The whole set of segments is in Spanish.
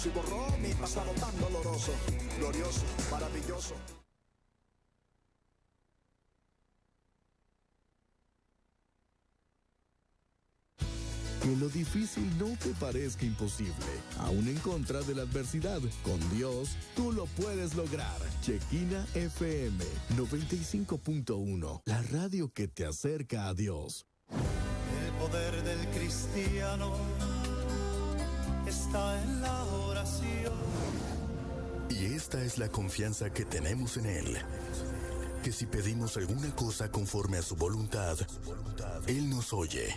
y borró mi pasado tan doloroso, glorioso, maravilloso. Que lo difícil no te parezca imposible, aún en contra de la adversidad. Con Dios, tú lo puedes lograr. Chequina FM 95.1, la radio que te acerca a Dios. El poder del cristiano está en la oración. Y esta es la confianza que tenemos en Él, que si pedimos alguna cosa conforme a su voluntad, Él nos oye.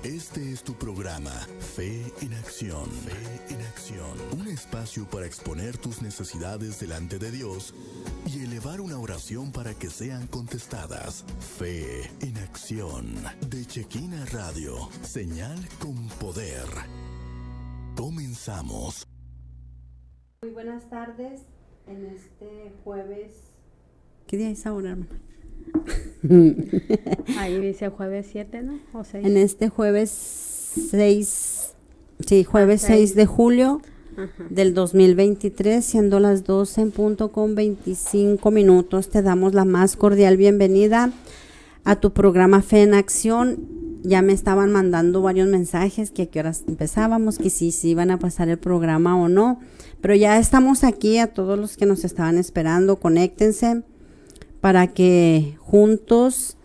Este es tu programa, Fe en Acción. Fe en Acción. Un espacio para exponer tus necesidades delante de Dios y elevar una oración para que sean contestadas. Fe en Acción. De Chequina Radio. Señal con poder. Comenzamos. Muy buenas tardes. En este jueves. ¿Qué día es ahora, hermana? Ahí dice jueves 7, ¿no? ¿O 6? En este jueves 6, sí, jueves 6 de julio del 2023, siendo las 12 en punto con 25 minutos, te damos la más cordial bienvenida a tu programa Fe en Acción. Ya me estaban mandando varios mensajes que a qué horas empezábamos, que si iban a pasar el programa o no, pero ya estamos aquí. A todos los que nos estaban esperando, conéctense para que juntos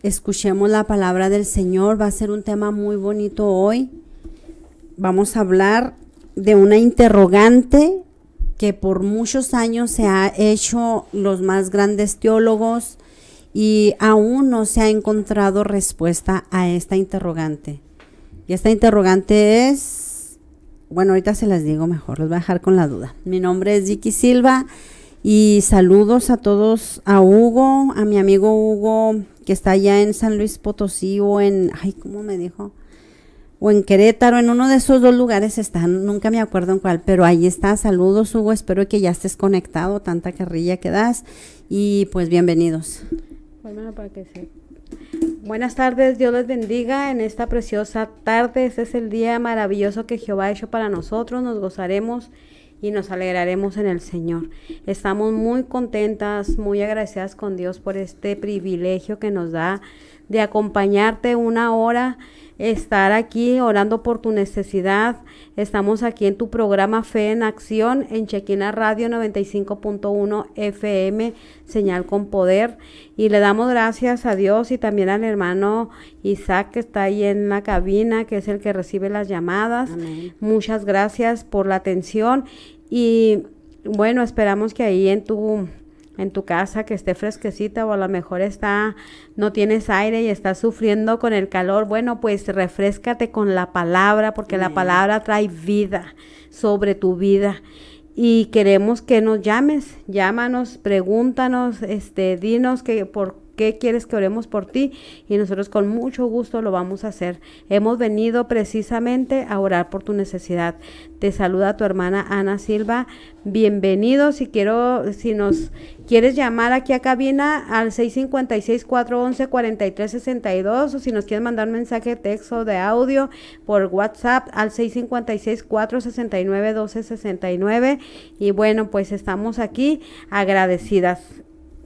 escuchemos la palabra del Señor. Va a ser un tema muy bonito hoy. Vamos a hablar de una interrogante que por muchos años se ha hecho los más grandes teólogos y aún no se ha encontrado respuesta a esta interrogante. Y esta interrogante es, bueno, ahorita se las digo mejor, los voy a dejar con la duda. Mi nombre es Vicky Silva. Y saludos a todos, a Hugo, a mi amigo Hugo, que está allá en San Luis Potosí o en, ¿cómo me dijo? O en Querétaro, en uno de esos dos lugares está, nunca me acuerdo en cuál, pero ahí está. Saludos, Hugo, espero que ya estés conectado, tanta carrilla que das, y pues bienvenidos. Bueno, para que se... Buenas tardes, Dios les bendiga en esta preciosa tarde. Este es el día maravilloso que Jehová ha hecho para nosotros, nos gozaremos y nos alegraremos en el Señor. Estamos muy contentas, muy agradecidas con Dios por este privilegio que nos da de acompañarte una hora, estar aquí orando por tu necesidad. Estamos aquí en tu programa Fe en Acción, en Chequina Radio 95.1 FM, señal con poder. Y le damos gracias a Dios y también al hermano Isaac, que está ahí en la cabina, que es el que recibe las llamadas. Amén. Muchas gracias por la atención. Y bueno, esperamos que ahí en tu casa que esté fresquecita, o a lo mejor no tienes aire y estás sufriendo con el calor. Bueno, pues refréscate con la palabra, porque la palabra trae vida sobre tu vida. Y queremos que nos llámanos, pregúntanos, dinos por qué quieres que oremos por ti, y nosotros con mucho gusto lo vamos a hacer. Hemos venido precisamente a orar por tu necesidad. Te saluda tu hermana Ana Silva. Bienvenido. Si nos quieres llamar aquí a cabina al 656-411-4362, o si nos quieres mandar un mensaje de texto de audio por WhatsApp al 656-469-1269. Y bueno, pues estamos aquí agradecidas.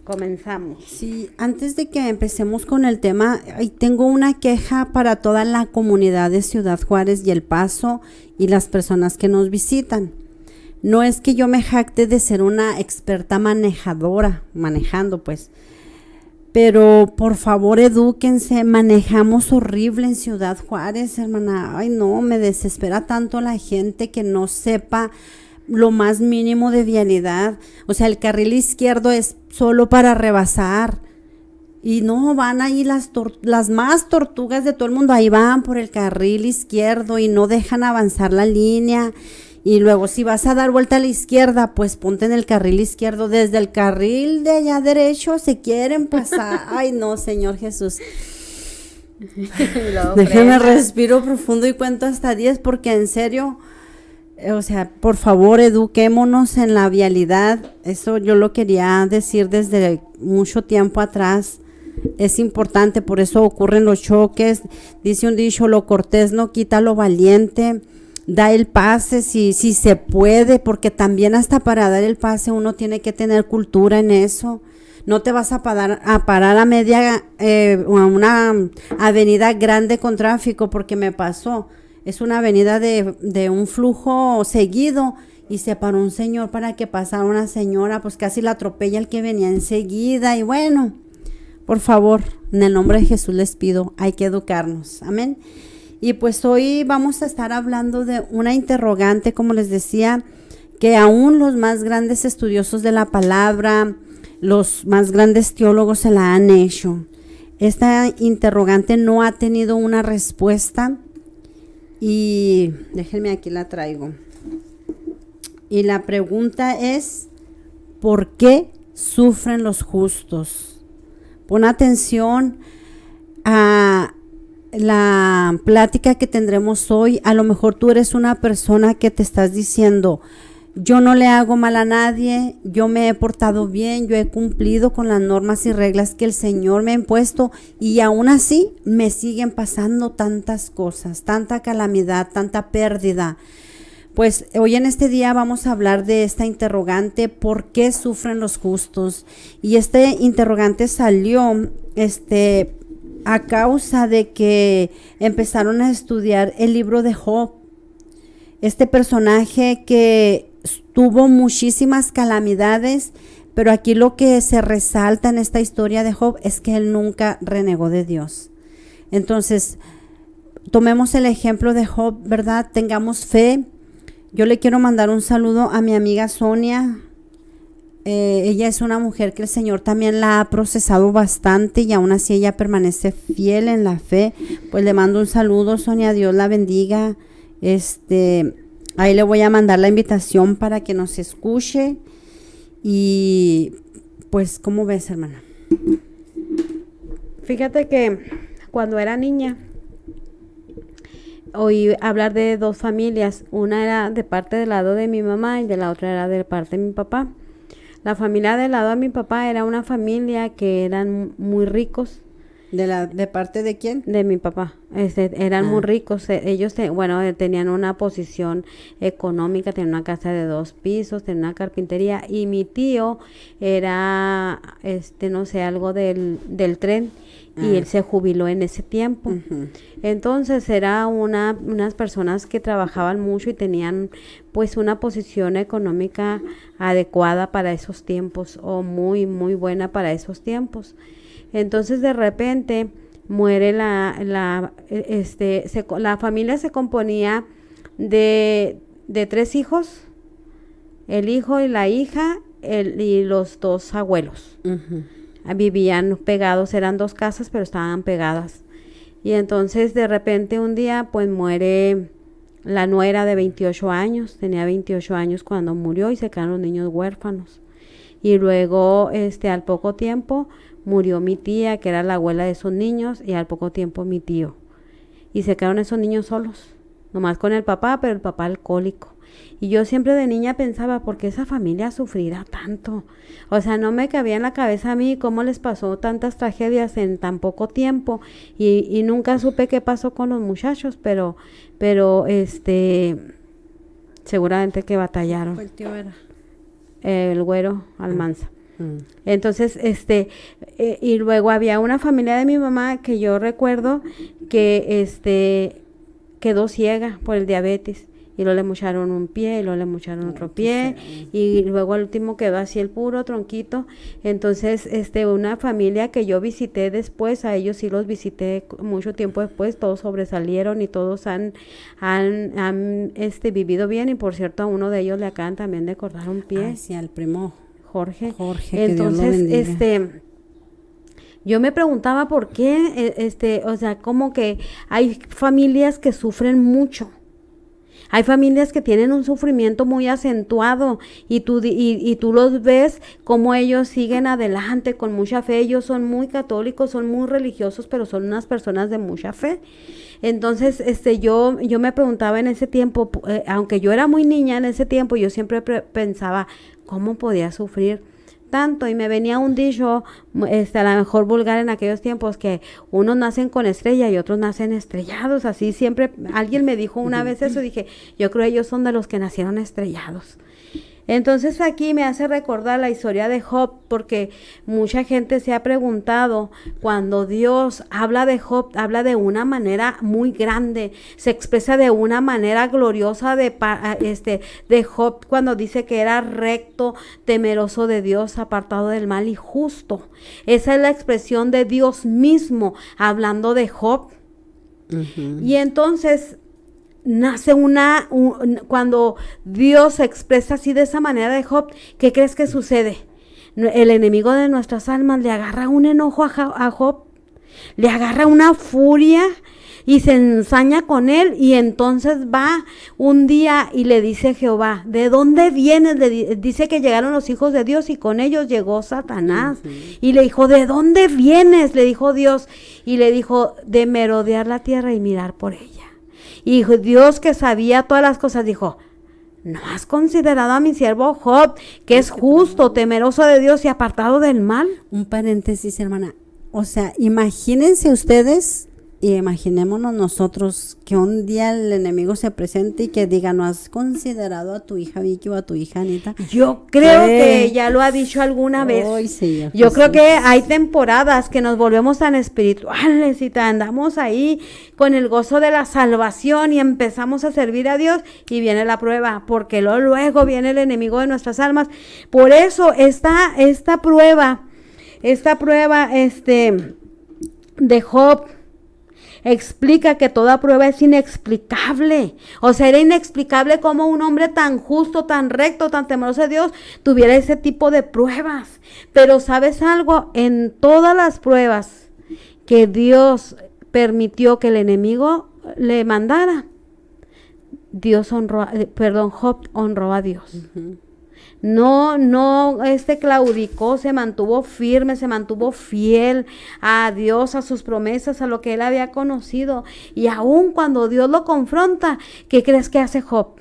Comenzamos. Sí, antes de que empecemos con el tema, tengo una queja para toda la comunidad de Ciudad Juárez y El Paso y las personas que nos visitan. No es que yo me jacte de ser una experta manejando pues, pero por favor edúquense. Manejamos horrible en Ciudad Juárez, hermana. Ay, no, me desespera tanto la gente que no sepa lo más mínimo de vialidad. O sea, el carril izquierdo es solo para rebasar, y no, van ahí las más tortugas de todo el mundo, ahí van por el carril izquierdo y no dejan avanzar la línea. Y luego, si vas a dar vuelta a la izquierda, pues ponte en el carril izquierdo. Desde el carril de allá derecho se quieren pasar. Ay, no, Señor Jesús. Déjame respiro profundo y cuento hasta 10, porque en serio, o sea, por favor, eduquémonos en la vialidad. Eso yo lo quería decir desde mucho tiempo atrás. Es importante, por eso ocurren los choques. Dice un dicho: lo cortés no quita lo valiente. da el pase si se puede, porque también hasta para dar el pase uno tiene que tener cultura en eso. No te vas a parar a media, a una avenida grande con tráfico, porque me pasó. Es una avenida de un flujo seguido y se paró un señor para que pasara una señora, pues casi la atropella el que venía enseguida. Y bueno, por favor, en el nombre de Jesús les pido, hay que educarnos. Amén. Y pues hoy vamos a estar hablando de una interrogante, como les decía, que aún los más grandes estudiosos de la palabra, los más grandes teólogos se la han hecho. Esta interrogante no ha tenido una respuesta y déjenme aquí la traigo. Y la pregunta es, ¿por qué sufren los justos? Pon atención a la plática que tendremos hoy. A lo mejor tú eres una persona que te estás diciendo, yo no le hago mal a nadie, yo me he portado bien, yo he cumplido con las normas y reglas que el Señor me ha impuesto y aún así me siguen pasando tantas cosas, tanta calamidad, tanta pérdida. Pues hoy en este día vamos a hablar de esta interrogante, ¿por qué sufren los justos? Y este interrogante salió a causa de que empezaron a estudiar el libro de Job. Este personaje que tuvo muchísimas calamidades, pero aquí lo que se resalta en esta historia de Job es que él nunca renegó de Dios. Entonces, tomemos el ejemplo de Job, ¿verdad? Tengamos fe. Yo le quiero mandar un saludo a mi amiga Sonia. Ella es una mujer que el Señor también la ha procesado bastante y aún así ella permanece fiel en la fe. Pues le mando un saludo, Sonia, Dios la bendiga. Ahí le voy a mandar la invitación para que nos escuche. Y pues, ¿cómo ves, hermana? Fíjate que cuando era niña oí hablar de dos familias. Una era de parte del lado de mi mamá y de la otra era de parte de mi papá. La familia del lado de mi papá era una familia que eran muy ricos. ¿De parte de quién? De mi papá. Eran muy ricos. Ellos tenían una posición económica, tenían una casa de 2 pisos, tenían una carpintería. Y mi tío era, no sé, algo del tren. Y él se jubiló en ese tiempo. Uh-huh. Entonces era unas personas que trabajaban mucho y tenían pues una posición económica adecuada para esos tiempos, o muy, muy buena para esos tiempos. Entonces de repente muere la familia. Se componía de 3 hijos, el hijo y la hija, y los 2 abuelos. Uh-huh. Vivían pegados, eran 2 casas, pero estaban pegadas. Y entonces de repente un día pues muere la nuera de 28 años, tenía 28 años cuando murió y se quedaron los niños huérfanos. Y luego al poco tiempo murió mi tía, que era la abuela de esos niños, y al poco tiempo mi tío. Y se quedaron esos niños solos, nomás con el papá, pero el papá alcohólico. Y yo siempre de niña pensaba, ¿por qué esa familia sufrirá tanto? O sea, no me cabía en la cabeza a mí cómo les pasó tantas tragedias en tan poco tiempo. Y nunca supe qué pasó con los muchachos, pero seguramente que batallaron. ¿El tío era? El güero Almanza. Entonces, y luego había una familia de mi mamá que yo recuerdo que quedó ciega por el diabetes. Y luego le mocharon un pie, y luego le mocharon otro pie, y luego al último quedó así el puro tronquito. Entonces, una familia que yo visité después, a ellos sí los visité mucho tiempo después, todos sobresalieron y todos han vivido bien. Y por cierto, a uno de ellos le acaban también de cortar un pie. Sí, al primo Jorge. Entonces, yo me preguntaba por qué, o sea, como que hay familias que sufren mucho. Hay familias que tienen un sufrimiento muy acentuado y tú los ves como ellos siguen adelante con mucha fe. Ellos son muy católicos, son muy religiosos, pero son unas personas de mucha fe. Entonces, yo me preguntaba en ese tiempo, aunque yo era muy niña en ese tiempo, yo siempre pensaba, ¿cómo podía sufrir tanto. Y me venía un dicho, a lo mejor vulgar en aquellos tiempos, que unos nacen con estrella y otros nacen estrellados. Así siempre, alguien me dijo una vez eso, dije, yo creo ellos son de los que nacieron estrellados. Entonces aquí me hace recordar la historia de Job, porque mucha gente se ha preguntado, cuando Dios habla de Job, habla de una manera muy grande, se expresa de una manera gloriosa de Job, cuando dice que era recto, temeroso de Dios, apartado del mal y justo. Esa es la expresión de Dios mismo hablando de Job. Y entonces nace cuando Dios se expresa así de esa manera de Job, ¿qué crees que sucede? El enemigo de nuestras almas le agarra un enojo a Job, le agarra una furia y se ensaña con él, y entonces va un día y le dice Jehová, ¿de dónde vienes? Dice que llegaron los hijos de Dios y con ellos llegó Satanás. Y le dijo, ¿de dónde vienes? Le dijo Dios, y le dijo, de merodear la tierra y mirar por ella. Y Dios, que sabía todas las cosas, dijo, ¿no has considerado a mi siervo Job, que es justo, temeroso de Dios y apartado del mal? Un paréntesis, hermana. O sea, imagínense ustedes y imaginémonos nosotros que un día el enemigo se presente y que diga, ¿no has considerado a tu hija Vicky o a tu hija Anita? Yo creo que ya lo ha dicho alguna vez. Ay, sí, yo creo que hay temporadas que nos volvemos tan espirituales y andamos ahí con el gozo de la salvación y empezamos a servir a Dios y viene la prueba, porque luego viene el enemigo de nuestras almas. Por eso esta prueba de Job explica que toda prueba es inexplicable. O sea, era inexplicable cómo un hombre tan justo, tan recto, tan temeroso de Dios tuviera ese tipo de pruebas. Pero ¿sabes algo? En todas las pruebas que Dios permitió que el enemigo le mandara, Job honró a Dios. No claudicó, se mantuvo firme, se mantuvo fiel a Dios, a sus promesas, a lo que él había conocido. Y aun cuando Dios lo confronta, ¿qué crees que hace Job?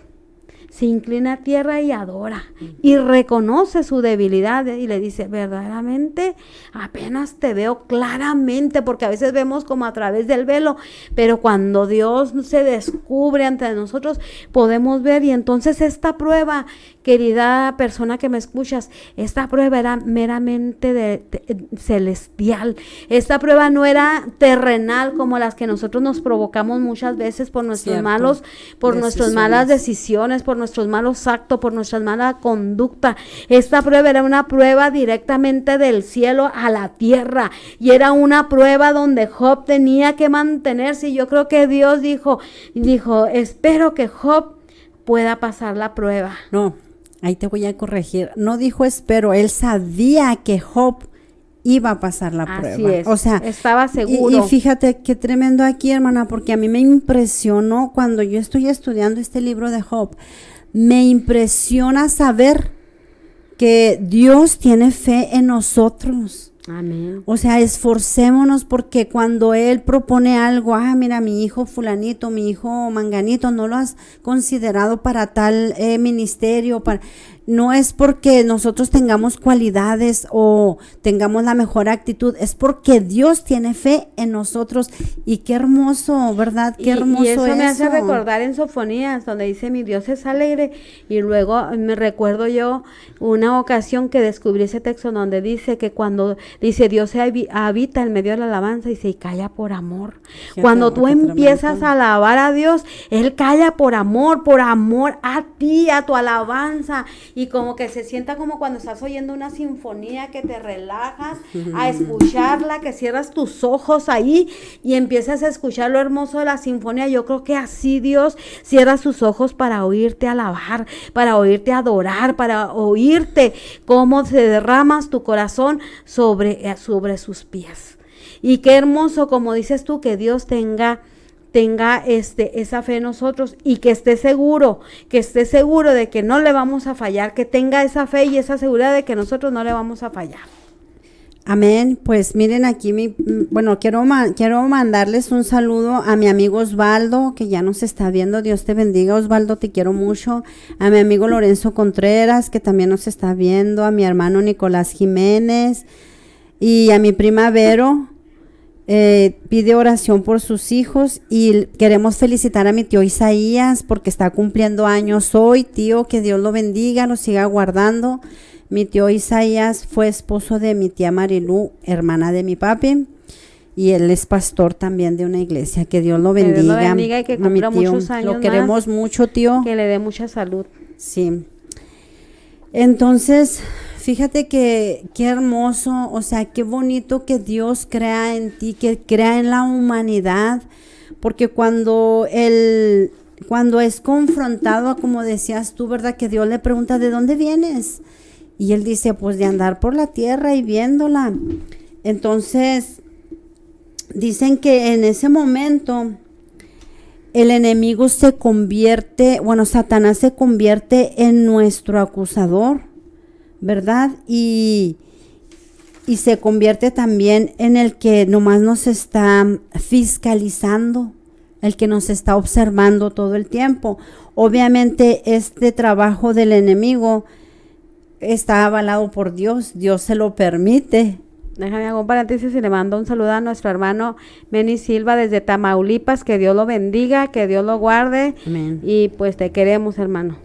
Se inclina a tierra y adora y reconoce su debilidad y le dice, verdaderamente apenas te veo claramente, porque a veces vemos como a través del velo, pero cuando Dios se descubre ante nosotros podemos ver. Y entonces esta prueba, querida persona que me escuchas, esta prueba era meramente celestial. Esta prueba no era terrenal como las que nosotros nos provocamos muchas veces por nuestros nuestras malas decisiones, por nuestros malos actos, por nuestra mala conducta. Esta prueba era una prueba directamente del cielo a la tierra, y era una prueba donde Job tenía que mantenerse. Y yo creo que Dios dijo, espero que Job pueda pasar la prueba. No, ahí te voy a corregir. No dijo espero, él sabía que Job iba a pasar la prueba. Así es, o sea, estaba seguro. Y fíjate qué tremendo aquí, hermana, porque a mí me impresionó cuando yo estoy estudiando este libro de Job. Me impresiona saber que Dios tiene fe en nosotros. Amén. O sea, esforcémonos, porque cuando Él propone algo, mira, mi hijo fulanito, mi hijo manganito, no lo has considerado para tal ministerio, no es porque nosotros tengamos cualidades o tengamos la mejor actitud, es porque Dios tiene fe en nosotros. Y qué hermoso, ¿verdad? Qué hermoso y eso eso. Me hace recordar en Sofonías, donde dice, mi Dios es alegre. Y luego me recuerdo yo una ocasión que descubrí ese texto donde dice que cuando dice Dios habita en medio de la alabanza, y se calla por amor. Fíjate, cuando tú empiezas a alabar a Dios, Él calla por amor a ti, a tu alabanza. Y como que se sienta como cuando estás oyendo una sinfonía, que te relajas a escucharla, que cierras tus ojos ahí y empiezas a escuchar lo hermoso de la sinfonía. Yo creo que así Dios cierra sus ojos para oírte alabar, para oírte adorar, para oírte cómo se derramas tu corazón sobre sus pies. Y qué hermoso, como dices tú, que Dios tenga esa fe en nosotros, y que esté seguro de que no le vamos a fallar, que tenga esa fe y esa seguridad de que nosotros no le vamos a fallar. Amén. Pues miren aquí, quiero mandarles un saludo a mi amigo Osvaldo, que ya nos está viendo. Dios te bendiga, Osvaldo, te quiero mucho. A mi amigo Lorenzo Contreras, que también nos está viendo. A mi hermano Nicolás Jiménez. Y a mi prima Vero. Pide oración por sus hijos. Y queremos felicitar a mi tío Isaías, porque está cumpliendo años hoy. Tío, que Dios lo bendiga, lo siga guardando. Mi tío Isaías fue esposo de mi tía Marilú, hermana de mi papi, y él es pastor también de una iglesia. Que Dios lo bendiga. Que Dios lo bendiga y que cumpla muchos años Lo queremos mucho, tío. Que le dé mucha salud. Sí. Entonces, fíjate que qué hermoso, o sea, qué bonito que Dios crea en ti, que crea en la humanidad, porque cuando es confrontado, como decías tú, ¿verdad? Que Dios le pregunta, ¿de dónde vienes? Y él dice, pues de andar por la tierra y viéndola. Entonces, dicen que en ese momento el enemigo Satanás se convierte en nuestro acusador, ¿verdad? Y se convierte también en el que nomás nos está fiscalizando, el que nos está observando todo el tiempo. Obviamente este trabajo del enemigo está avalado por Dios. Dios se lo permite. Déjame hacer un paréntesis y le mando un saludo a nuestro hermano Meni Silva desde Tamaulipas. Que Dios lo bendiga, que Dios lo guarde. Amén. Y pues te queremos, hermano.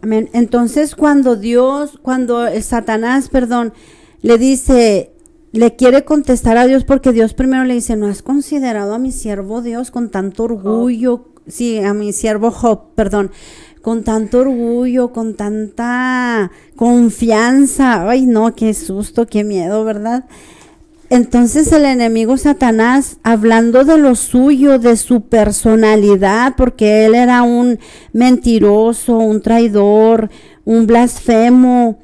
Amén. Entonces cuando Satanás, le dice, le quiere contestar a Dios, porque Dios primero le dice, ¿no has considerado a mi siervo Dios con tanto orgullo? Sí, a mi siervo Job, con tanto orgullo, con tanta confianza. Ay, no, qué susto, qué miedo, ¿verdad? Entonces el enemigo Satanás, hablando de lo suyo, de su personalidad, porque él era un mentiroso, un traidor, un blasfemo,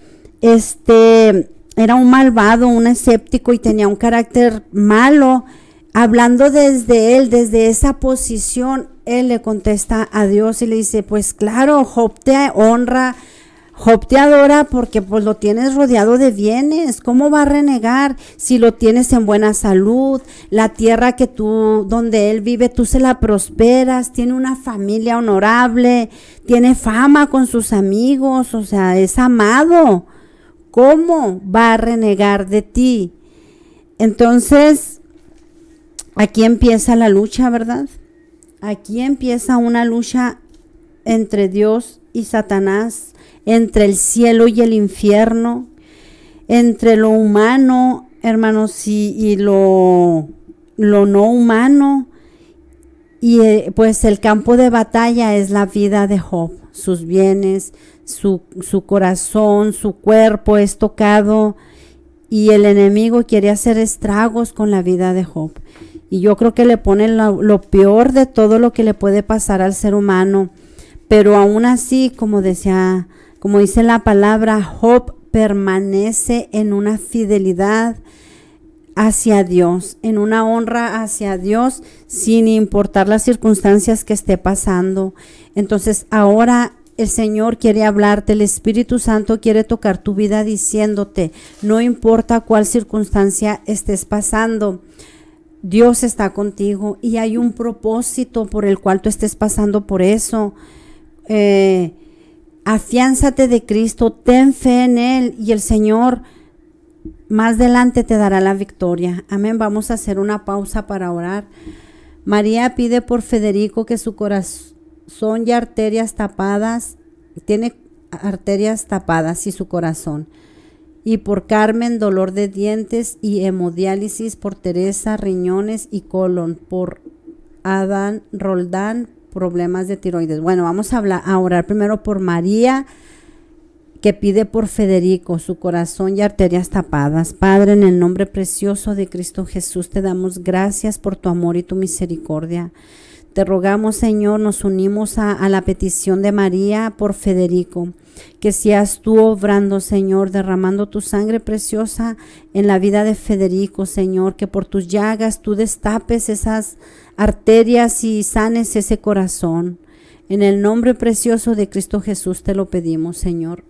era un malvado, un escéptico y tenía un carácter malo. Hablando desde esa posición, él le contesta a Dios y le dice, pues claro, Job te honra, Job te adora porque pues lo tienes rodeado de bienes. ¿Cómo va a renegar si lo tienes en buena salud? La tierra donde él vive, tú se la prosperas, tiene una familia honorable, tiene fama con sus amigos, o sea, es amado. ¿Cómo va a renegar de ti? Entonces, aquí empieza la lucha, ¿verdad? Aquí empieza una lucha entre Dios y Satanás, entre el cielo y el infierno, entre lo humano, hermanos, y lo no humano. Y pues el campo de batalla es la vida de Job, sus bienes, su corazón, su cuerpo es tocado, y el enemigo quiere hacer estragos con la vida de Job. Y yo creo que le pone lo peor de todo lo que le puede pasar al ser humano. Pero aún así, como dice la palabra, Job permanece en una fidelidad hacia Dios, en una honra hacia Dios, sin importar las circunstancias que esté pasando. Entonces ahora el Señor quiere hablarte, el Espíritu Santo quiere tocar tu vida diciéndote, no importa cuál circunstancia estés pasando, Dios está contigo y hay un propósito por el cual tú estés pasando por eso. Afiánzate de Cristo, ten fe en Él y el Señor más adelante te dará la victoria. Amén. Vamos a hacer una pausa para orar. María pide por Federico, que su corazón y arterias tapadas, tiene arterias tapadas y su corazón. Y por Carmen, dolor de dientes y hemodiálisis. Por Teresa, riñones y colon. Por Adán Roldán, problemas de tiroides. Bueno, vamos a orar primero por María, que pide por Federico, su corazón y arterias tapadas. Padre, en el nombre precioso de Cristo Jesús, te damos gracias por tu amor y tu misericordia. Te rogamos, Señor, nos unimos a la petición de María por Federico, que seas tú obrando, Señor, derramando tu sangre preciosa en la vida de Federico, Señor, que por tus llagas tú destapes esas arterias y sanes ese corazón. En el nombre precioso de Cristo Jesús te lo pedimos, Señor.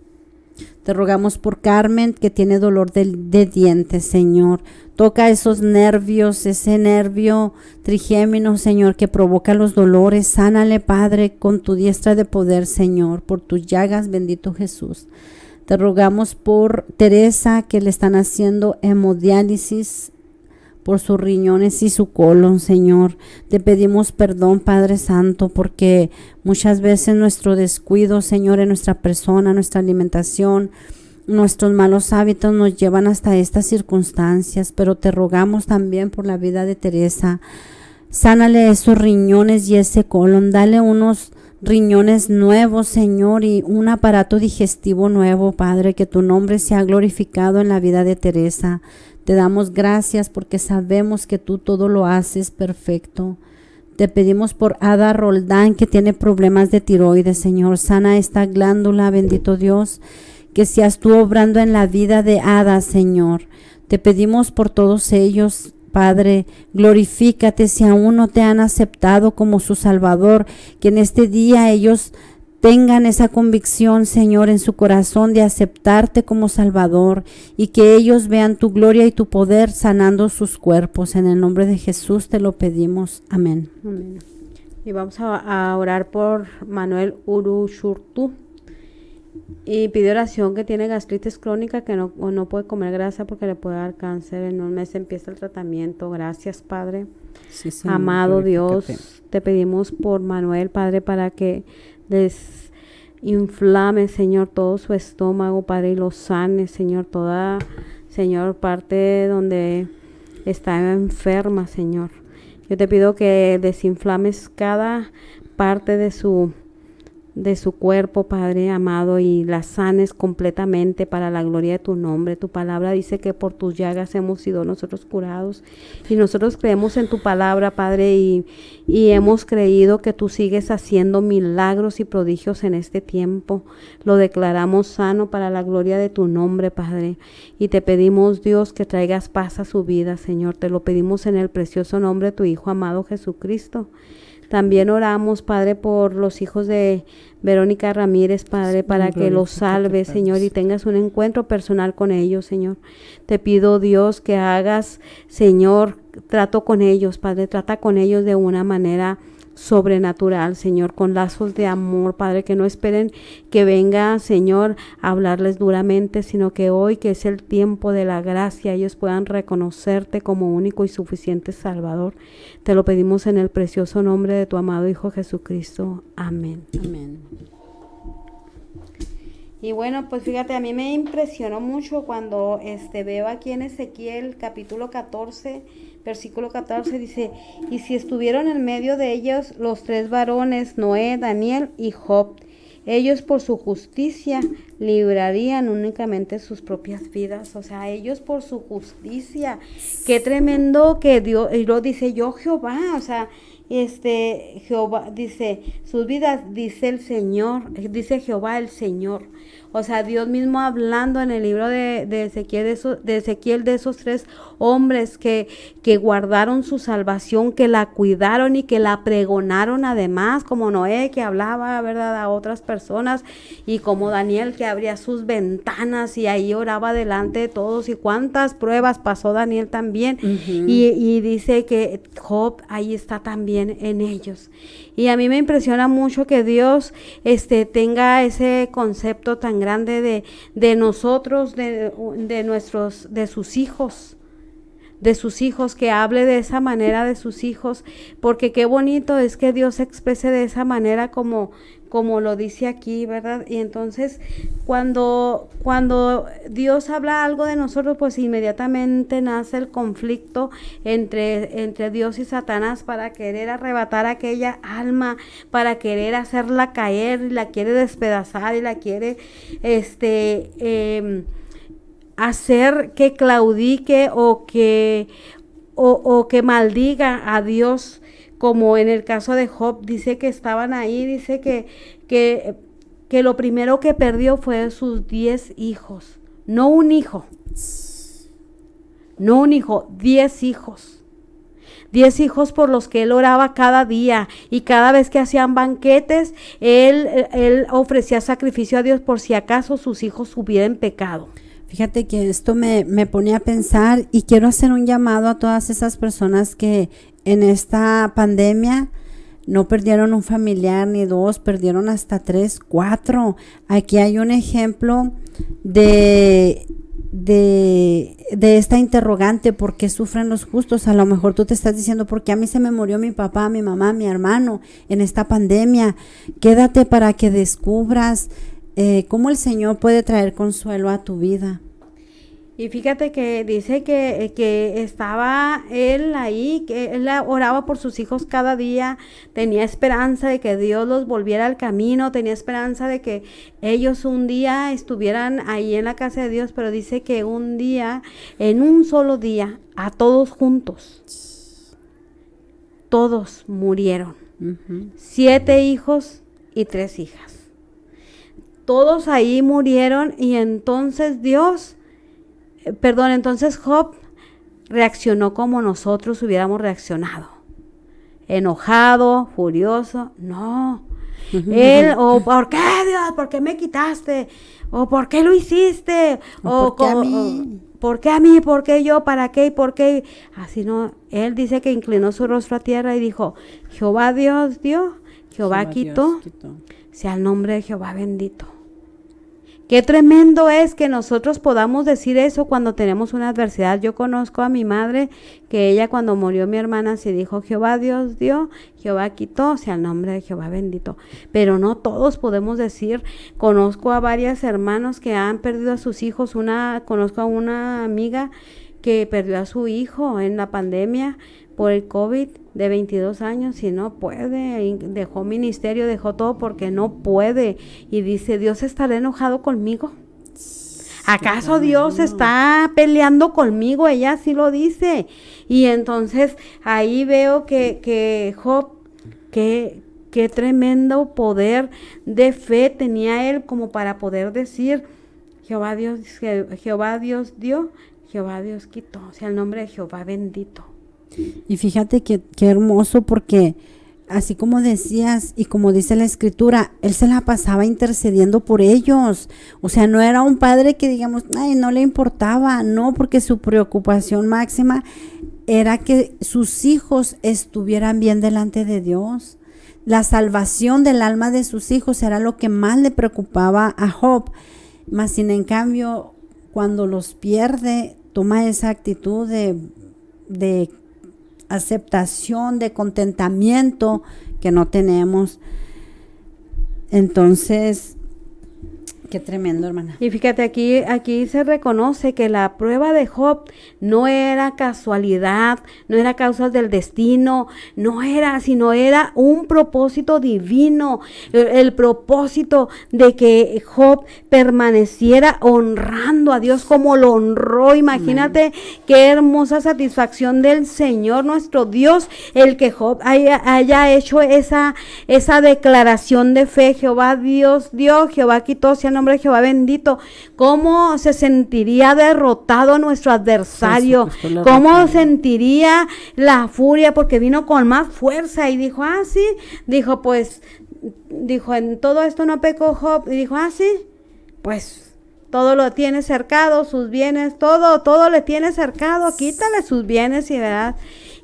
Te rogamos por Carmen, que tiene dolor de dientes, Señor. Toca esos nervios, ese nervio trigémino, Señor, que provoca los dolores. Sánale, Padre, con tu diestra de poder, Señor, por tus llagas, bendito Jesús. Te rogamos por Teresa, que le están haciendo hemodiálisis por sus riñones y su colon, Señor. Te pedimos perdón, Padre Santo, porque muchas veces nuestro descuido, Señor, en nuestra persona, nuestra alimentación, nuestros malos hábitos nos llevan hasta estas circunstancias, pero te rogamos también por la vida de Teresa. Sánale esos riñones y ese colon, dale unos riñones nuevos, Señor, y un aparato digestivo nuevo, Padre, que tu nombre sea glorificado en la vida de Teresa. Te damos gracias porque sabemos que tú todo lo haces perfecto. Te pedimos por Ada Roldán, que tiene problemas de tiroides, Señor. Sana esta glándula, bendito Dios, que seas tú obrando en la vida de Ada, Señor. Te pedimos por todos ellos, Padre, glorifícate si aún no te han aceptado como su Salvador, que en este día ellos tengan esa convicción, Señor, en su corazón de aceptarte como Salvador y que ellos vean tu gloria y tu poder sanando sus cuerpos. En el nombre de Jesús te lo pedimos. Amén. Amén. Y vamos a orar por Manuel Urushurtu. Y pide oración, que tiene gastritis crónica, que no puede comer grasa porque le puede dar cáncer. En un mes empieza el tratamiento. Gracias, Padre. Sí, Señor, amado Dios, glorifícate. te pedimos por Manuel, Padre, para que desinflame, Señor, todo su estómago, Padre, y lo sane, Señor, toda, Señor, parte donde está enferma, Señor. Yo te pido que desinflames cada parte de su cuerpo, Padre amado, y la sanes completamente para la gloria de tu nombre. Tu palabra dice que por tus llagas hemos sido nosotros curados, y nosotros creemos en tu palabra, Padre, y hemos creído que tú sigues haciendo milagros y prodigios en este tiempo. Lo declaramos sano para la gloria de tu nombre, Padre, y te pedimos, Dios, que traigas paz a su vida, Señor. Te lo pedimos en el precioso nombre de tu Hijo amado Jesucristo. También oramos, Padre, por los hijos de Verónica Ramírez, Padre, para que los salves, Señor, y tengas un encuentro personal con ellos, Señor. Te pido, Dios, que hagas, Señor, trato con ellos, Padre, trata con ellos de una manera sobrenatural, Señor, con lazos de amor, Padre, que no esperen que venga, Señor, a hablarles duramente, sino que hoy, que es el tiempo de la gracia, ellos puedan reconocerte como único y suficiente Salvador. Te lo pedimos en el precioso nombre de tu amado Hijo Jesucristo. Amén. Amén. Y bueno, pues fíjate, a mí me impresionó mucho cuando veo aquí en Ezequiel capítulo 14, versículo 14, dice: y si estuvieron en medio de ellos los tres varones, Noé, Daniel y Job, ellos por su justicia librarían únicamente sus propias vidas. O sea, ellos por su justicia. Qué tremendo que Dios, y lo dice yo Jehová, o sea, Jehová dice, sus vidas, dice el Señor, dice Jehová el Señor. O sea, Dios mismo hablando en el libro de Ezequiel, de esos tres hombres que guardaron su salvación, que la cuidaron y que la pregonaron, además, como Noé, que hablaba, ¿verdad?, a otras personas, y como Daniel, que abría sus ventanas y ahí oraba delante de todos, y cuántas pruebas pasó Daniel también. Y dice que Job ahí está también en ellos. Y a mí me impresiona mucho que Dios tenga ese concepto tan grande de nosotros, de sus hijos, que hable de esa manera de sus hijos, porque qué bonito es que Dios se exprese de esa manera como lo dice aquí, ¿verdad? Y entonces cuando Dios habla algo de nosotros, pues inmediatamente nace el conflicto entre Dios y Satanás para querer arrebatar aquella alma, para querer hacerla caer, y la quiere despedazar, y la quiere hacer que claudique o que maldiga a Dios. Como en el caso de Job, dice que estaban ahí, dice que lo primero que perdió fue sus 10 hijos, no un hijo, 10 hijos. 10 hijos por los que él oraba cada día, y cada vez que hacían banquetes, él ofrecía sacrificio a Dios por si acaso sus hijos hubieran pecado. Fíjate que esto me pone a pensar, y quiero hacer un llamado a todas esas personas que en esta pandemia no perdieron un familiar ni dos, perdieron hasta 3, 4. Aquí hay un ejemplo de esta interrogante: ¿por qué sufren los justos? A lo mejor tú te estás diciendo: ¿por qué a mí se me murió mi papá, mi mamá, mi hermano en esta pandemia? Quédate para que descubras cómo el Señor puede traer consuelo a tu vida. Y fíjate que dice que estaba él ahí, que él oraba por sus hijos cada día, tenía esperanza de que Dios los volviera al camino, tenía esperanza de que ellos un día estuvieran ahí en la casa de Dios, pero dice que un día, en un solo día, a todos juntos, todos murieron. 7 hijos y 3 hijas. Todos ahí murieron, y entonces entonces Job reaccionó como nosotros hubiéramos reaccionado. Enojado, furioso. No. Él, ¿por qué, Dios? ¿Por qué me quitaste? ¿O por qué lo hiciste? ¿Por qué a mí? ¿Por qué a mí? ¿Por qué yo? ¿Para qué? ¿Y por qué? Así no. Él dice que inclinó su rostro a tierra y dijo: Jehová Dios dio, Jehová quitó. Sea el nombre de Jehová bendito. Qué tremendo es que nosotros podamos decir eso cuando tenemos una adversidad. Yo conozco a mi madre, que ella, cuando murió mi hermana, se dijo: Jehová Dios dio, Jehová quitó, sea el nombre de Jehová bendito. Pero no todos podemos decir. Conozco a varios hermanos que han perdido a sus hijos. Conozco a una amiga que perdió a su hijo en la pandemia por el COVID, de 22 años, y no puede, dejó ministerio, dejó todo porque no puede, y dice: ¿Dios estará enojado conmigo? ¿Acaso Dios está peleando conmigo? Ella sí lo dice. Y entonces ahí veo que Job, qué tremendo poder de fe tenía él como para poder decir: Jehová Dios dio, Jehová Dios quitó, sea el nombre de Jehová bendito. Y fíjate qué hermoso, porque así como decías y como dice la escritura, él se la pasaba intercediendo por ellos. O sea, no era un padre que digamos, ay, no le importaba, no, porque su preocupación máxima era que sus hijos estuvieran bien delante de Dios. La salvación del alma de sus hijos era lo que más le preocupaba a Job. Mas sin en cambio, cuando los pierde, toma esa actitud de aceptación, de contentamiento que no tenemos. Entonces, qué tremendo, hermana. Y fíjate, aquí se reconoce que la prueba de Job no era casualidad, no era causas del destino, sino era un propósito divino, el propósito de que Job permaneciera honrando a Dios como lo honró. Imagínate qué hermosa satisfacción del Señor nuestro Dios, el que Job haya hecho esa declaración de fe: Jehová Dios dio, Jehová quitó, sea el nombre de Jehová bendito. ¿Cómo se sentiría derrotado nuestro adversario? ¿Cómo sentiría la furia? Porque vino con más fuerza y dijo: sí. Dijo, en todo esto no pecó Job. Y dijo: sí, pues todo lo tiene cercado, sus bienes, todo le tiene cercado, quítale sus bienes, y verdad.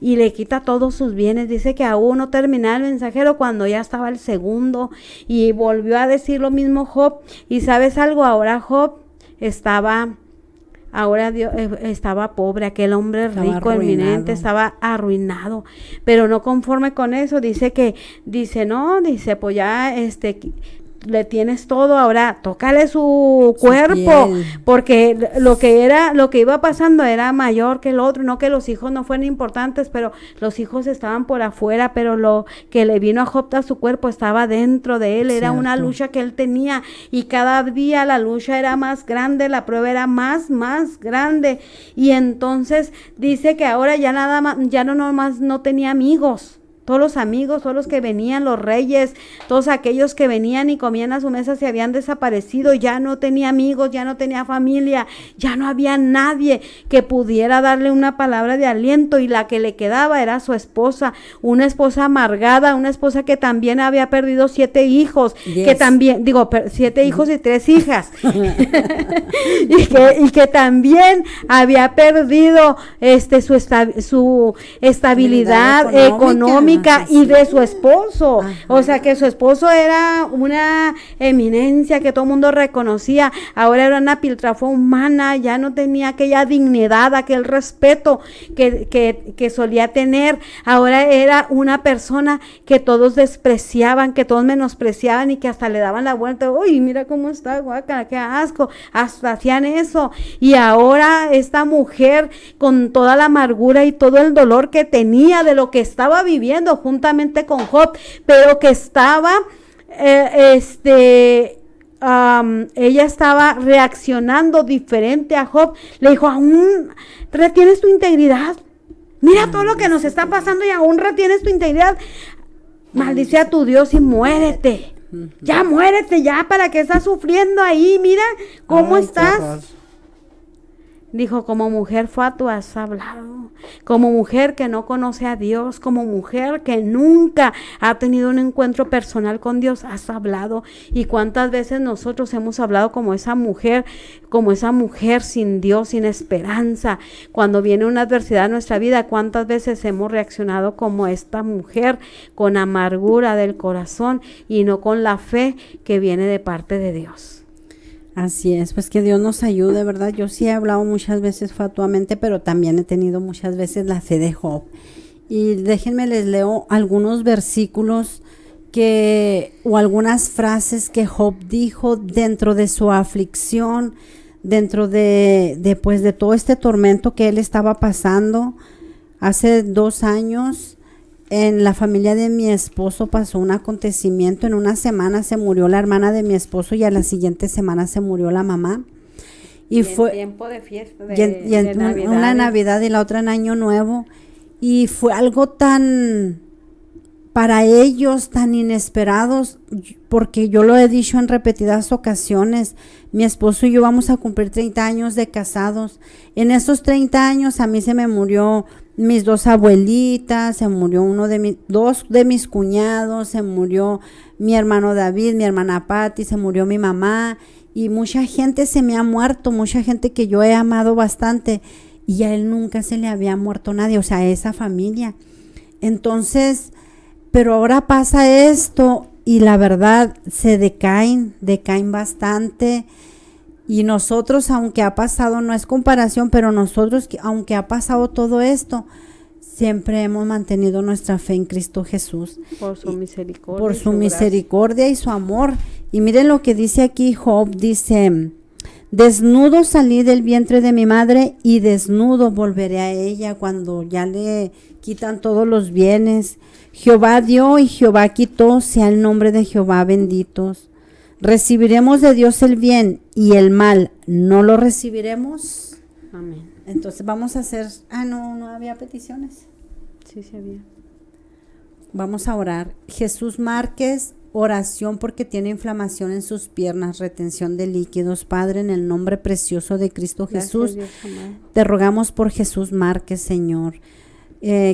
Y le quita todos sus bienes. Dice que aún no terminaba el mensajero cuando ya estaba el segundo, y volvió a decir lo mismo Job. Y ¿sabes algo? Ahora Job estaba pobre, aquel hombre rico, eminente, estaba arruinado. Pero no conforme con eso, dice pues ya le tienes todo, ahora tócale su cuerpo, porque lo que iba pasando era mayor que el otro. No que los hijos no fueran importantes, pero los hijos estaban por afuera, pero lo que le vino a Job a su cuerpo estaba dentro de él. Era una lucha que él tenía, y cada día la lucha era más grande, la prueba era más grande. Y entonces dice que ahora ya no tenía amigos. todos los amigos, todos los que venían, los reyes, todos aquellos que venían y comían a su mesa se habían desaparecido, ya no tenía amigos, ya no tenía familia, ya no había nadie que pudiera darle una palabra de aliento, y la que le quedaba era su esposa, una esposa amargada, una esposa que también había perdido 7 hijos, que también, 7 hijos y 3 hijas, y que también había perdido su estabilidad económica y de su esposo. Ajá. O sea, que su esposo era una eminencia que todo el mundo reconocía, ahora era una piltrafa humana, ya no tenía aquella dignidad, aquel respeto que solía tener, ahora era una persona que todos despreciaban, que todos menospreciaban y que hasta le daban la vuelta, uy, mira cómo está, guaca, qué asco, hasta hacían eso. Y ahora esta mujer, con toda la amargura y todo el dolor que tenía de lo que estaba viviendo juntamente con Job, pero que estaba ella estaba reaccionando diferente a Job, le dijo, aún retienes tu integridad, mira todo lo que nos está pasando y aún retienes tu integridad, maldice a tu Dios y muérete, ya muérete, ya, para que estás sufriendo ahí, mira cómo estás. Dijo, como mujer fatua has hablado, como mujer que no conoce a Dios, como mujer que nunca ha tenido un encuentro personal con Dios, has hablado. Y cuántas veces nosotros hemos hablado como esa mujer sin Dios, sin esperanza. Cuando viene una adversidad a nuestra vida, cuántas veces hemos reaccionado como esta mujer, con amargura del corazón y no con la fe que viene de parte de Dios. Así es, pues que Dios nos ayude, ¿verdad? Yo sí he hablado muchas veces fatuamente, pero también he tenido muchas veces la fe de Job. Y déjenme les leo algunos versículos o algunas frases que Job dijo dentro de su aflicción, dentro de todo este tormento que él estaba pasando. Hace 2 años, en la familia de mi esposo pasó un acontecimiento. En una semana se murió la hermana de mi esposo y a la siguiente semana se murió la mamá. Y fue tiempo de fiesta, de Navidad. Una Navidad y la otra en Año Nuevo. Y fue algo para ellos, tan inesperados, porque yo lo he dicho en repetidas ocasiones, mi esposo y yo vamos a cumplir 30 años de casados. En esos 30 años a mí se me murió mis 2 abuelitas, se murió 2 de mis cuñados, se murió mi hermano David, mi hermana Patti, se murió mi mamá, y mucha gente se me ha muerto, mucha gente que yo he amado bastante, y a él nunca se le había muerto nadie, o sea, a esa familia. Entonces, pero ahora pasa esto y la verdad se decaen bastante. Y nosotros, aunque ha pasado, no es comparación, pero nosotros, aunque ha pasado todo esto, siempre hemos mantenido nuestra fe en Cristo Jesús. Por su misericordia. Por su misericordia y su amor. Y miren lo que dice aquí Job, dice, desnudo salí del vientre de mi madre y desnudo volveré a ella cuando ya le quitan todos los bienes. Jehová dio y Jehová quitó, sea el nombre de Jehová benditos. ¿Recibiremos de Dios el bien y el mal no lo recibiremos? Amén. Entonces vamos a hacer... no había peticiones. Sí había. Vamos a orar. Jesús Márquez, oración porque tiene inflamación en sus piernas, retención de líquidos. Padre, en el nombre precioso de Cristo Jesús, Dios, te rogamos por Jesús Márquez, Señor.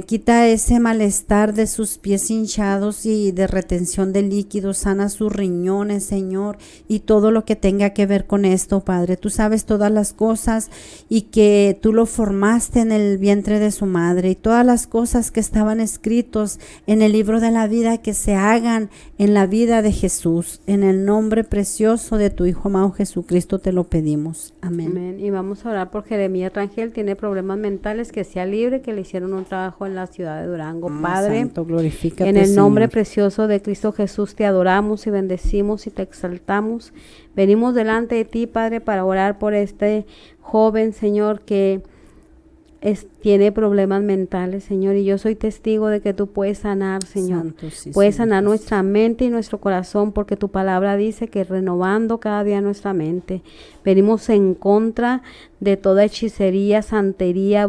Quita ese malestar de sus pies hinchados y de retención de líquidos, sana sus riñones, Señor, y todo lo que tenga que ver con esto, Padre. Tú sabes todas las cosas y que tú lo formaste en el vientre de su madre, y todas las cosas que estaban escritos en el libro de la vida que se hagan en la vida de Jesús. En el nombre precioso de tu Hijo amado Jesucristo te lo pedimos. Amén. Amén. Y vamos a orar por Jeremías Rangel, tiene problemas mentales, que sea libre, que le hicieron un trabajo en la ciudad de Durango. Padre, Santo, glorifícate, en el nombre Señor. precioso de Cristo Jesús te adoramos y bendecimos y te exaltamos. Venimos delante de ti, Padre, para orar por este joven, Señor, que tiene problemas mentales, Señor, y yo soy testigo de que tú puedes sanar, Señor. Santo, sí, puedes Señor. sanar nuestra mente y nuestro corazón, porque tu palabra dice que renovando cada día nuestra mente. Venimos en contra de toda hechicería, santería,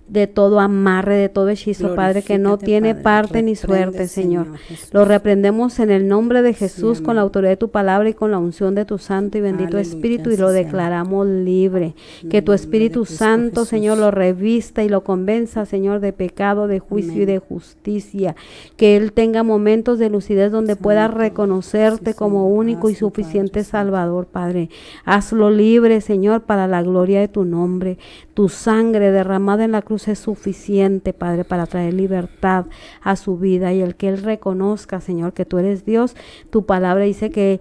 de todo amarre, de todo hechizo, Padre, que no Glorifícate, tiene Padre. parte ni Reprende, suerte, Señor. Jesús. Lo reprendemos en el nombre de Jesús, con la amén. autoridad de tu palabra y con la unción de tu santo y bendito Aleluya, Espíritu, y lo así sea. declaramos libre. En Que el tu nombre Espíritu de Cristo Santo, Jesús. Señor, lo revista y lo convenza, Señor, de pecado, de juicio y Amén. de justicia. Que Él tenga momentos de lucidez donde pueda Santo. reconocerte Sí, como Señor. único y Hazlo, suficiente Padre Santo. Salvador, Padre. Hazlo libre, Señor, para la gloria de tu nombre. Tu sangre derramada en la cruz es suficiente, Padre, para traer libertad a su vida, y el que Él reconozca, Señor, que tú eres Dios. Tu palabra dice que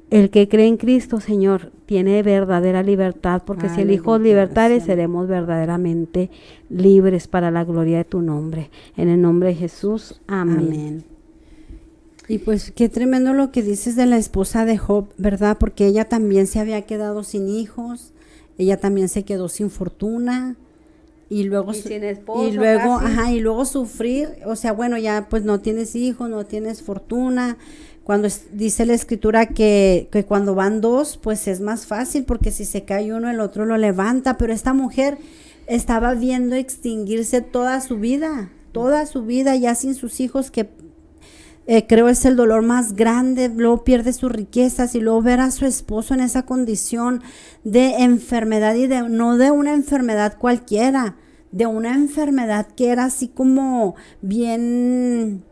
el que cree en Cristo, Señor, tiene verdadera libertad, porque si el Hijo Aleluya, libertare, sí. seremos verdaderamente libres para la gloria de tu nombre. En el nombre de Jesús, amén. Amén. Y pues qué tremendo lo que dices de la esposa de Job, ¿verdad? Porque ella también se había quedado sin hijos, ella también se quedó sin fortuna y luego Y sin esposo, y luego, casi. ajá, y luego sufrir, o sea, bueno, ya pues no tienes hijos, no tienes fortuna. Cuando dice la escritura que cuando van dos, pues es más fácil, porque si se cae uno, el otro lo levanta, pero esta mujer estaba viendo extinguirse toda su vida ya sin sus hijos, que creo es el dolor más grande. Luego pierde sus riquezas y luego ver a su esposo en esa condición de enfermedad, y no de una enfermedad cualquiera, de una enfermedad que era así como bien,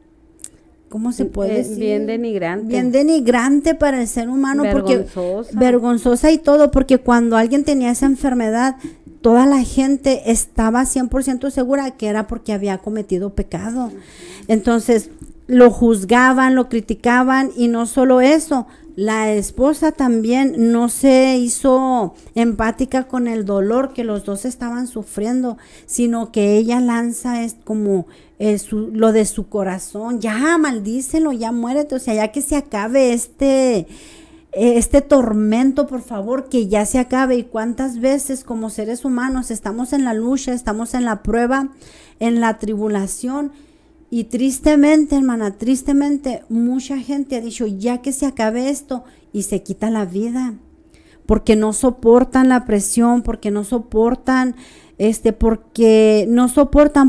¿cómo se puede decir? Bien denigrante. Bien denigrante para el ser humano, Vergonzosa. porque vergonzosa y todo, porque cuando alguien tenía esa enfermedad, toda la gente estaba 100% segura que era porque había cometido pecado. Entonces lo juzgaban, lo criticaban, y no solo eso, la esposa también no se hizo empática con el dolor que los dos estaban sufriendo, sino que ella lanza como lo de su corazón: ya maldícelo, ya muérete, o sea, ya que se acabe este tormento, por favor, que ya se acabe. Y cuántas veces como seres humanos estamos en la lucha, estamos en la prueba, en la tribulación, y tristemente, hermana, tristemente mucha gente ha dicho: ya que se acabe esto, y se quita la vida, porque no soportan la presión, porque no soportan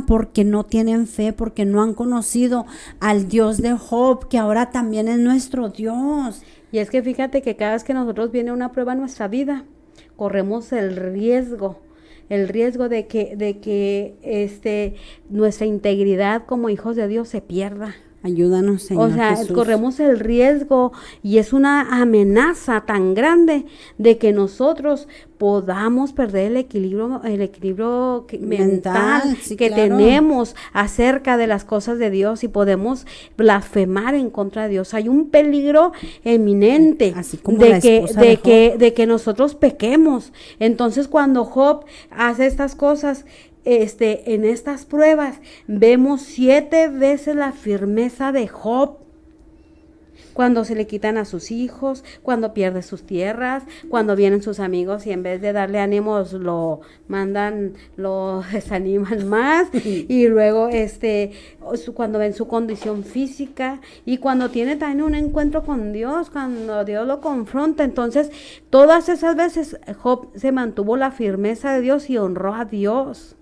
porque no tienen fe, porque no han conocido al Dios de Job, que ahora también es nuestro Dios. Y es que fíjate que cada vez que nosotros viene una prueba en nuestra vida, corremos el riesgo de que nuestra integridad como hijos de Dios se pierda. Ayúdanos, Señor. O sea, Jesús. corremos el riesgo, y es una amenaza tan grande de que nosotros podamos perder el equilibrio mental sí, que claro. tenemos acerca de las cosas de Dios, y podemos blasfemar en contra de Dios. Hay un peligro eminente Así como la esposa de Job. de que nosotros pequemos. Entonces, cuando Job hace estas cosas, en estas pruebas, vemos 7 veces la firmeza de Job. Cuando se le quitan a sus hijos, cuando pierde sus tierras, cuando vienen sus amigos y en vez de darle ánimos lo desaniman más, y luego cuando ven su condición física, y cuando tiene también un encuentro con Dios, cuando Dios lo confronta. Entonces, todas esas veces Job se mantuvo la firmeza de Dios y honró a Dios.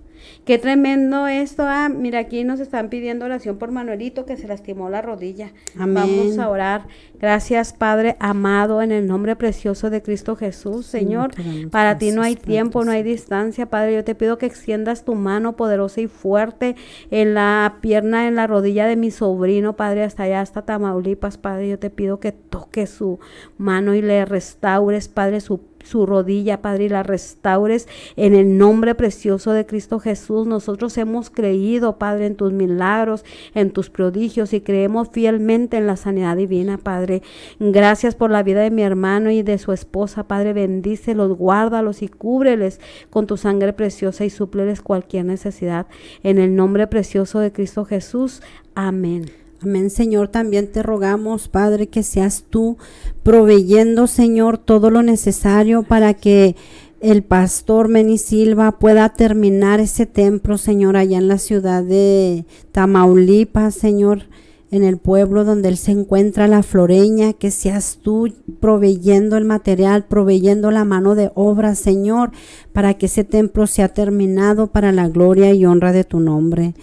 Qué tremendo esto. Mira, aquí nos están pidiendo oración por Manuelito, que se lastimó la rodilla. Amén. Vamos a orar. Gracias, Padre amado, en el nombre precioso de Cristo Jesús, Señor. te damos Para ti no hay gracias, tiempo, Padre no hay distancia, Padre. Yo te pido que extiendas tu mano poderosa y fuerte en la pierna, en la rodilla de mi sobrino, Padre, hasta allá, hasta Tamaulipas, Padre. Yo te pido que toques su mano y le restaures, Padre, su rodilla, Padre, y la restaures en el nombre precioso de Cristo Jesús. Nosotros hemos creído, Padre, en tus milagros, en tus prodigios, y creemos fielmente en la sanidad divina, Padre. Gracias por la vida de mi hermano y de su esposa, Padre. Bendícelos, guárdalos y cúbreles con tu sangre preciosa, y súpleles cualquier necesidad. En el nombre precioso de Cristo Jesús. Amén. Amén, Señor. También te rogamos, Padre, que seas tú proveyendo, Señor, todo lo necesario para que el pastor Meni Silva pueda terminar ese templo, Señor, allá en la ciudad de Tamaulipas, Señor. en el pueblo donde él se encuentra, la Floreña, que seas tú proveyendo el material, proveyendo la mano de obra, Señor, para que ese templo sea terminado para la gloria y honra de tu nombre.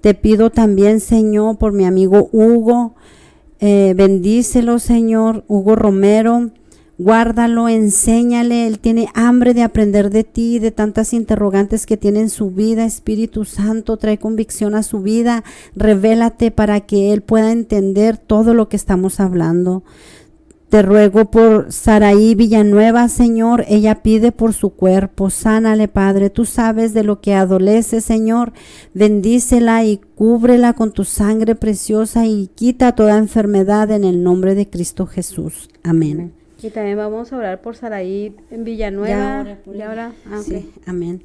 Te pido también, Señor, por mi amigo Hugo, bendícelo, Señor, Hugo Romero. Guárdalo, enséñale, él tiene hambre de aprender de ti, de tantas interrogantes que tiene en su vida. Espíritu Santo, trae convicción a su vida, revélate para que él pueda entender todo lo que estamos hablando. Te ruego por Saraí Villanueva, Señor, ella pide por su cuerpo, sánale, Padre, tú sabes de lo que adolece, Señor, bendícela y cúbrela con tu sangre preciosa y quita toda enfermedad en el nombre de Cristo Jesús. Amén. Y también vamos a orar por Saraí en Villanueva. Ya ahora. Sí, Sí, amén.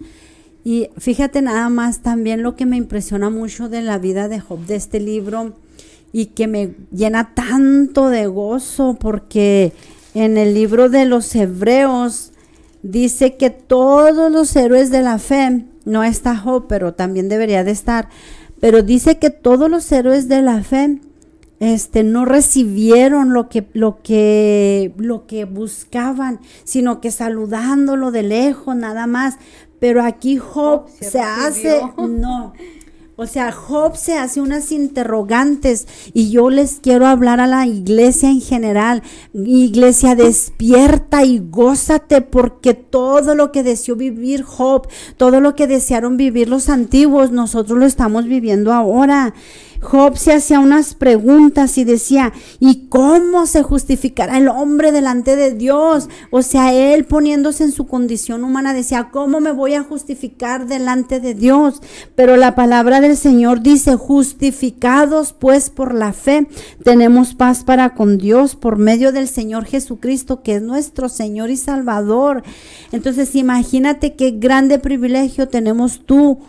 Y fíjate nada más también lo que me impresiona mucho de la vida de Job, de este libro, y que me llena tanto de gozo, porque en el libro de los Hebreos dice que todos los héroes de la fe, no está Job, pero también debería de estar, pero dice que todos los héroes de la fe no recibieron lo que buscaban, sino que saludándolo de lejos nada más. Pero aquí Job Job se hace unas interrogantes, y yo les quiero hablar a la iglesia en general. Iglesia, despierta y gózate, porque todo lo que deseó vivir Job, todo lo que desearon vivir los antiguos, nosotros lo estamos viviendo ahora. Job se hacía unas preguntas y decía, ¿y cómo se justificará el hombre delante de Dios? O sea, él poniéndose en su condición humana decía, ¿cómo me voy a justificar delante de Dios? Pero la palabra del Señor dice, justificados pues por la fe, tenemos paz para con Dios por medio del Señor Jesucristo, que es nuestro Señor y Salvador. Entonces, imagínate qué grande privilegio tenemos tú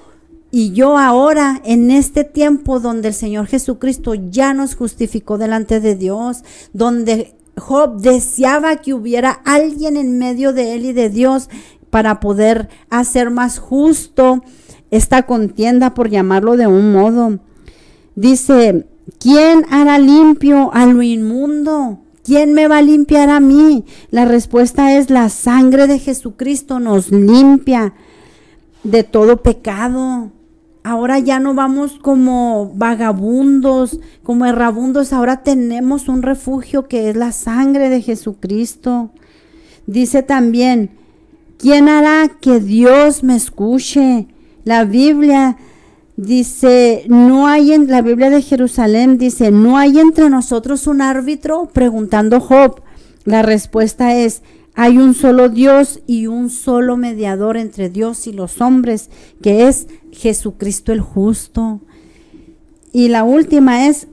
y yo ahora, en este tiempo donde el Señor Jesucristo ya nos justificó delante de Dios, donde Job deseaba que hubiera alguien en medio de él y de Dios para poder hacer más justo esta contienda, por llamarlo de un modo. Dice, ¿quién hará limpio a lo inmundo? ¿Quién me va a limpiar a mí? La respuesta es, la sangre de Jesucristo nos limpia de todo pecado. Ahora ya no vamos como vagabundos, como errabundos, ahora tenemos un refugio que es la sangre de Jesucristo. Dice también, ¿quién hará que Dios me escuche? La Biblia dice, la Biblia de Jerusalén dice, ¿no hay entre nosotros un árbitro? Preguntando Job. La respuesta es, hay un solo Dios y un solo mediador entre Dios y los hombres, que es Jesucristo el justo. Y la última es,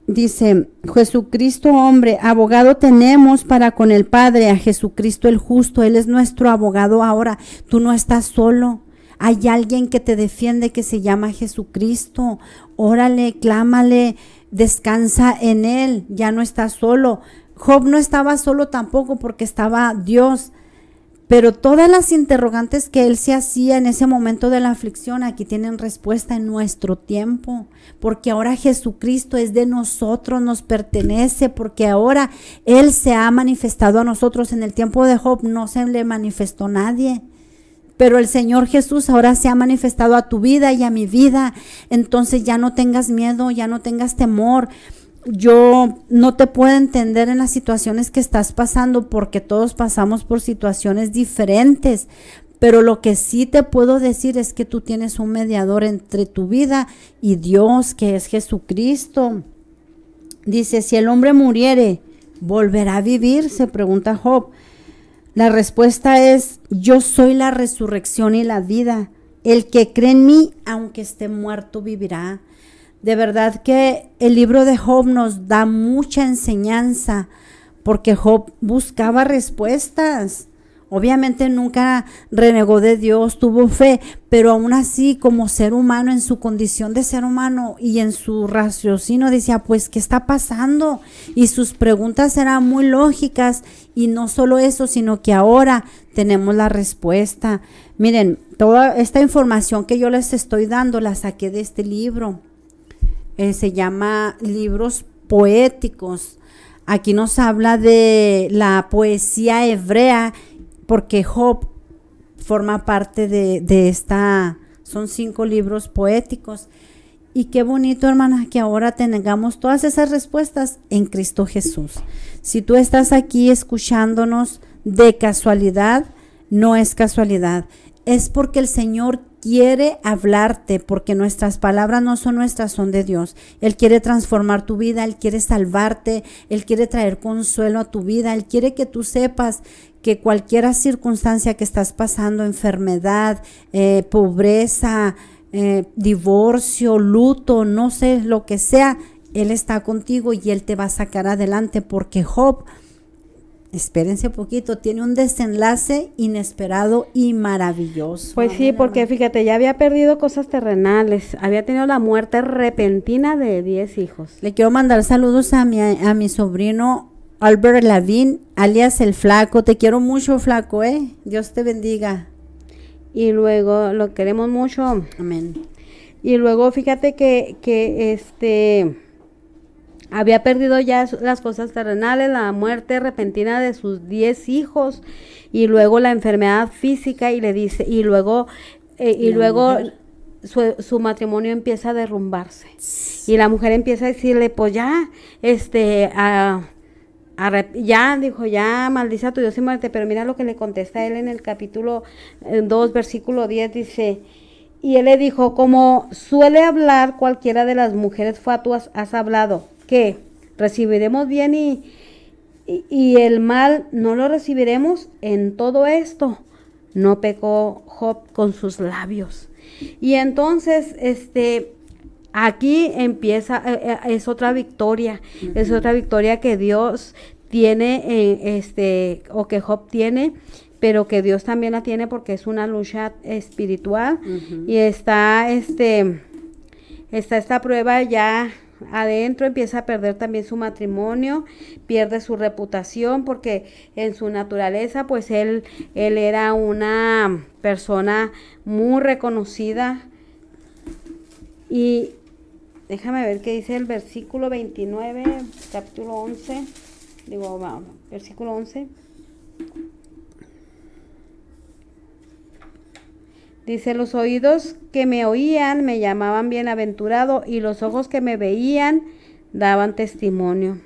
dice, Jesucristo hombre, abogado tenemos para con el Padre, a Jesucristo el justo. Él es nuestro abogado ahora. Tú no estás solo. Hay alguien que te defiende, que se llama Jesucristo. Órale, clámale, descansa en Él. Ya no estás solo. Job no estaba solo tampoco, porque estaba Dios. Pero todas las interrogantes que él se hacía en ese momento de la aflicción, aquí tienen respuesta en nuestro tiempo, porque ahora Jesucristo es de nosotros, nos pertenece, porque ahora Él se ha manifestado a nosotros. En el tiempo de Job no se le manifestó nadie, pero el Señor Jesús ahora se ha manifestado a tu vida y a mi vida. Entonces ya no tengas miedo, ya no tengas temor. Yo no te puedo entender en las situaciones que estás pasando, porque todos pasamos por situaciones diferentes, pero lo que sí te puedo decir es que tú tienes un mediador entre tu vida y Dios, que es Jesucristo. Dice, si el hombre muriere, ¿volverá a vivir?, se pregunta Job. La respuesta es, yo soy la resurrección y la vida. El que cree en mí, aunque esté muerto, vivirá. De verdad que el libro de Job nos da mucha enseñanza, porque Job buscaba respuestas. Obviamente nunca renegó de Dios, tuvo fe, pero aún así, como ser humano, en su condición de ser humano y en su raciocinio, decía, pues, ¿qué está pasando? Y sus preguntas eran muy lógicas, y no solo eso, sino que ahora tenemos la respuesta. Miren, toda esta información que yo les estoy dando la saqué de este libro. se llama libros poéticos. Aquí nos habla de la poesía hebrea, porque Job forma parte de esta, son 5 libros poéticos. Y qué bonito, hermana, que ahora tengamos todas esas respuestas en Cristo Jesús. Si tú estás aquí escuchándonos de casualidad, no es casualidad. Es porque el Señor quiere hablarte, porque nuestras palabras no son nuestras, son de Dios. Él quiere transformar tu vida, Él quiere salvarte, Él quiere traer consuelo a tu vida, Él quiere que tú sepas que cualquier circunstancia que estás pasando, enfermedad, pobreza, divorcio, luto, no sé, lo que sea, Él está contigo y Él te va a sacar adelante, porque Job, espérense poquito, tiene un desenlace inesperado y maravilloso. Pues sí, porque fíjate, ya había perdido cosas terrenales, había tenido la muerte repentina de 10 hijos. Le quiero mandar saludos a mi sobrino Albert Lavín, alias el Flaco. Te quiero mucho, Flaco, Dios te bendiga. Y luego lo queremos mucho. Amén. Y luego fíjate que había perdido ya las cosas terrenales, la muerte repentina de sus 10 hijos y luego la enfermedad física, y le dice, y luego su matrimonio empieza a derrumbarse. Y la mujer empieza a decirle, pues ya, ya, dijo, ya maldice a tu Dios y muerte. Pero mira lo que le contesta él en el capítulo 2, versículo 10, dice, y él le dijo, como suele hablar cualquiera de las mujeres fatuas, has hablado, ¿qué? ¿Recibiremos bien y el mal no lo recibiremos? En todo esto no pecó Job con sus labios. Y entonces, aquí empieza, es otra victoria, es otra victoria que Dios tiene, o que Job tiene, pero que Dios también la tiene, porque es una lucha espiritual. Y está esta prueba ya adentro, empieza a perder también su matrimonio, pierde su reputación, porque en su naturaleza, pues él era una persona muy reconocida. Y déjame ver qué dice el versículo 29, capítulo 11, versículo 11. Dice, los oídos que me oían me llamaban bienaventurado, y los ojos que me veían daban testimonio.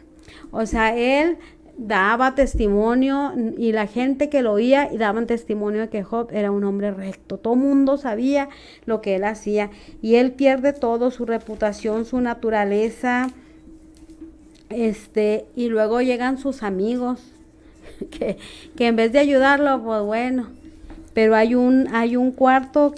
O sea, él daba testimonio, y la gente que lo oía y daban testimonio de que Job era un hombre recto. Todo el mundo sabía lo que él hacía, y él pierde todo, su reputación, su naturaleza, y luego llegan sus amigos que en vez de ayudarlo, pues bueno. Pero hay un cuarto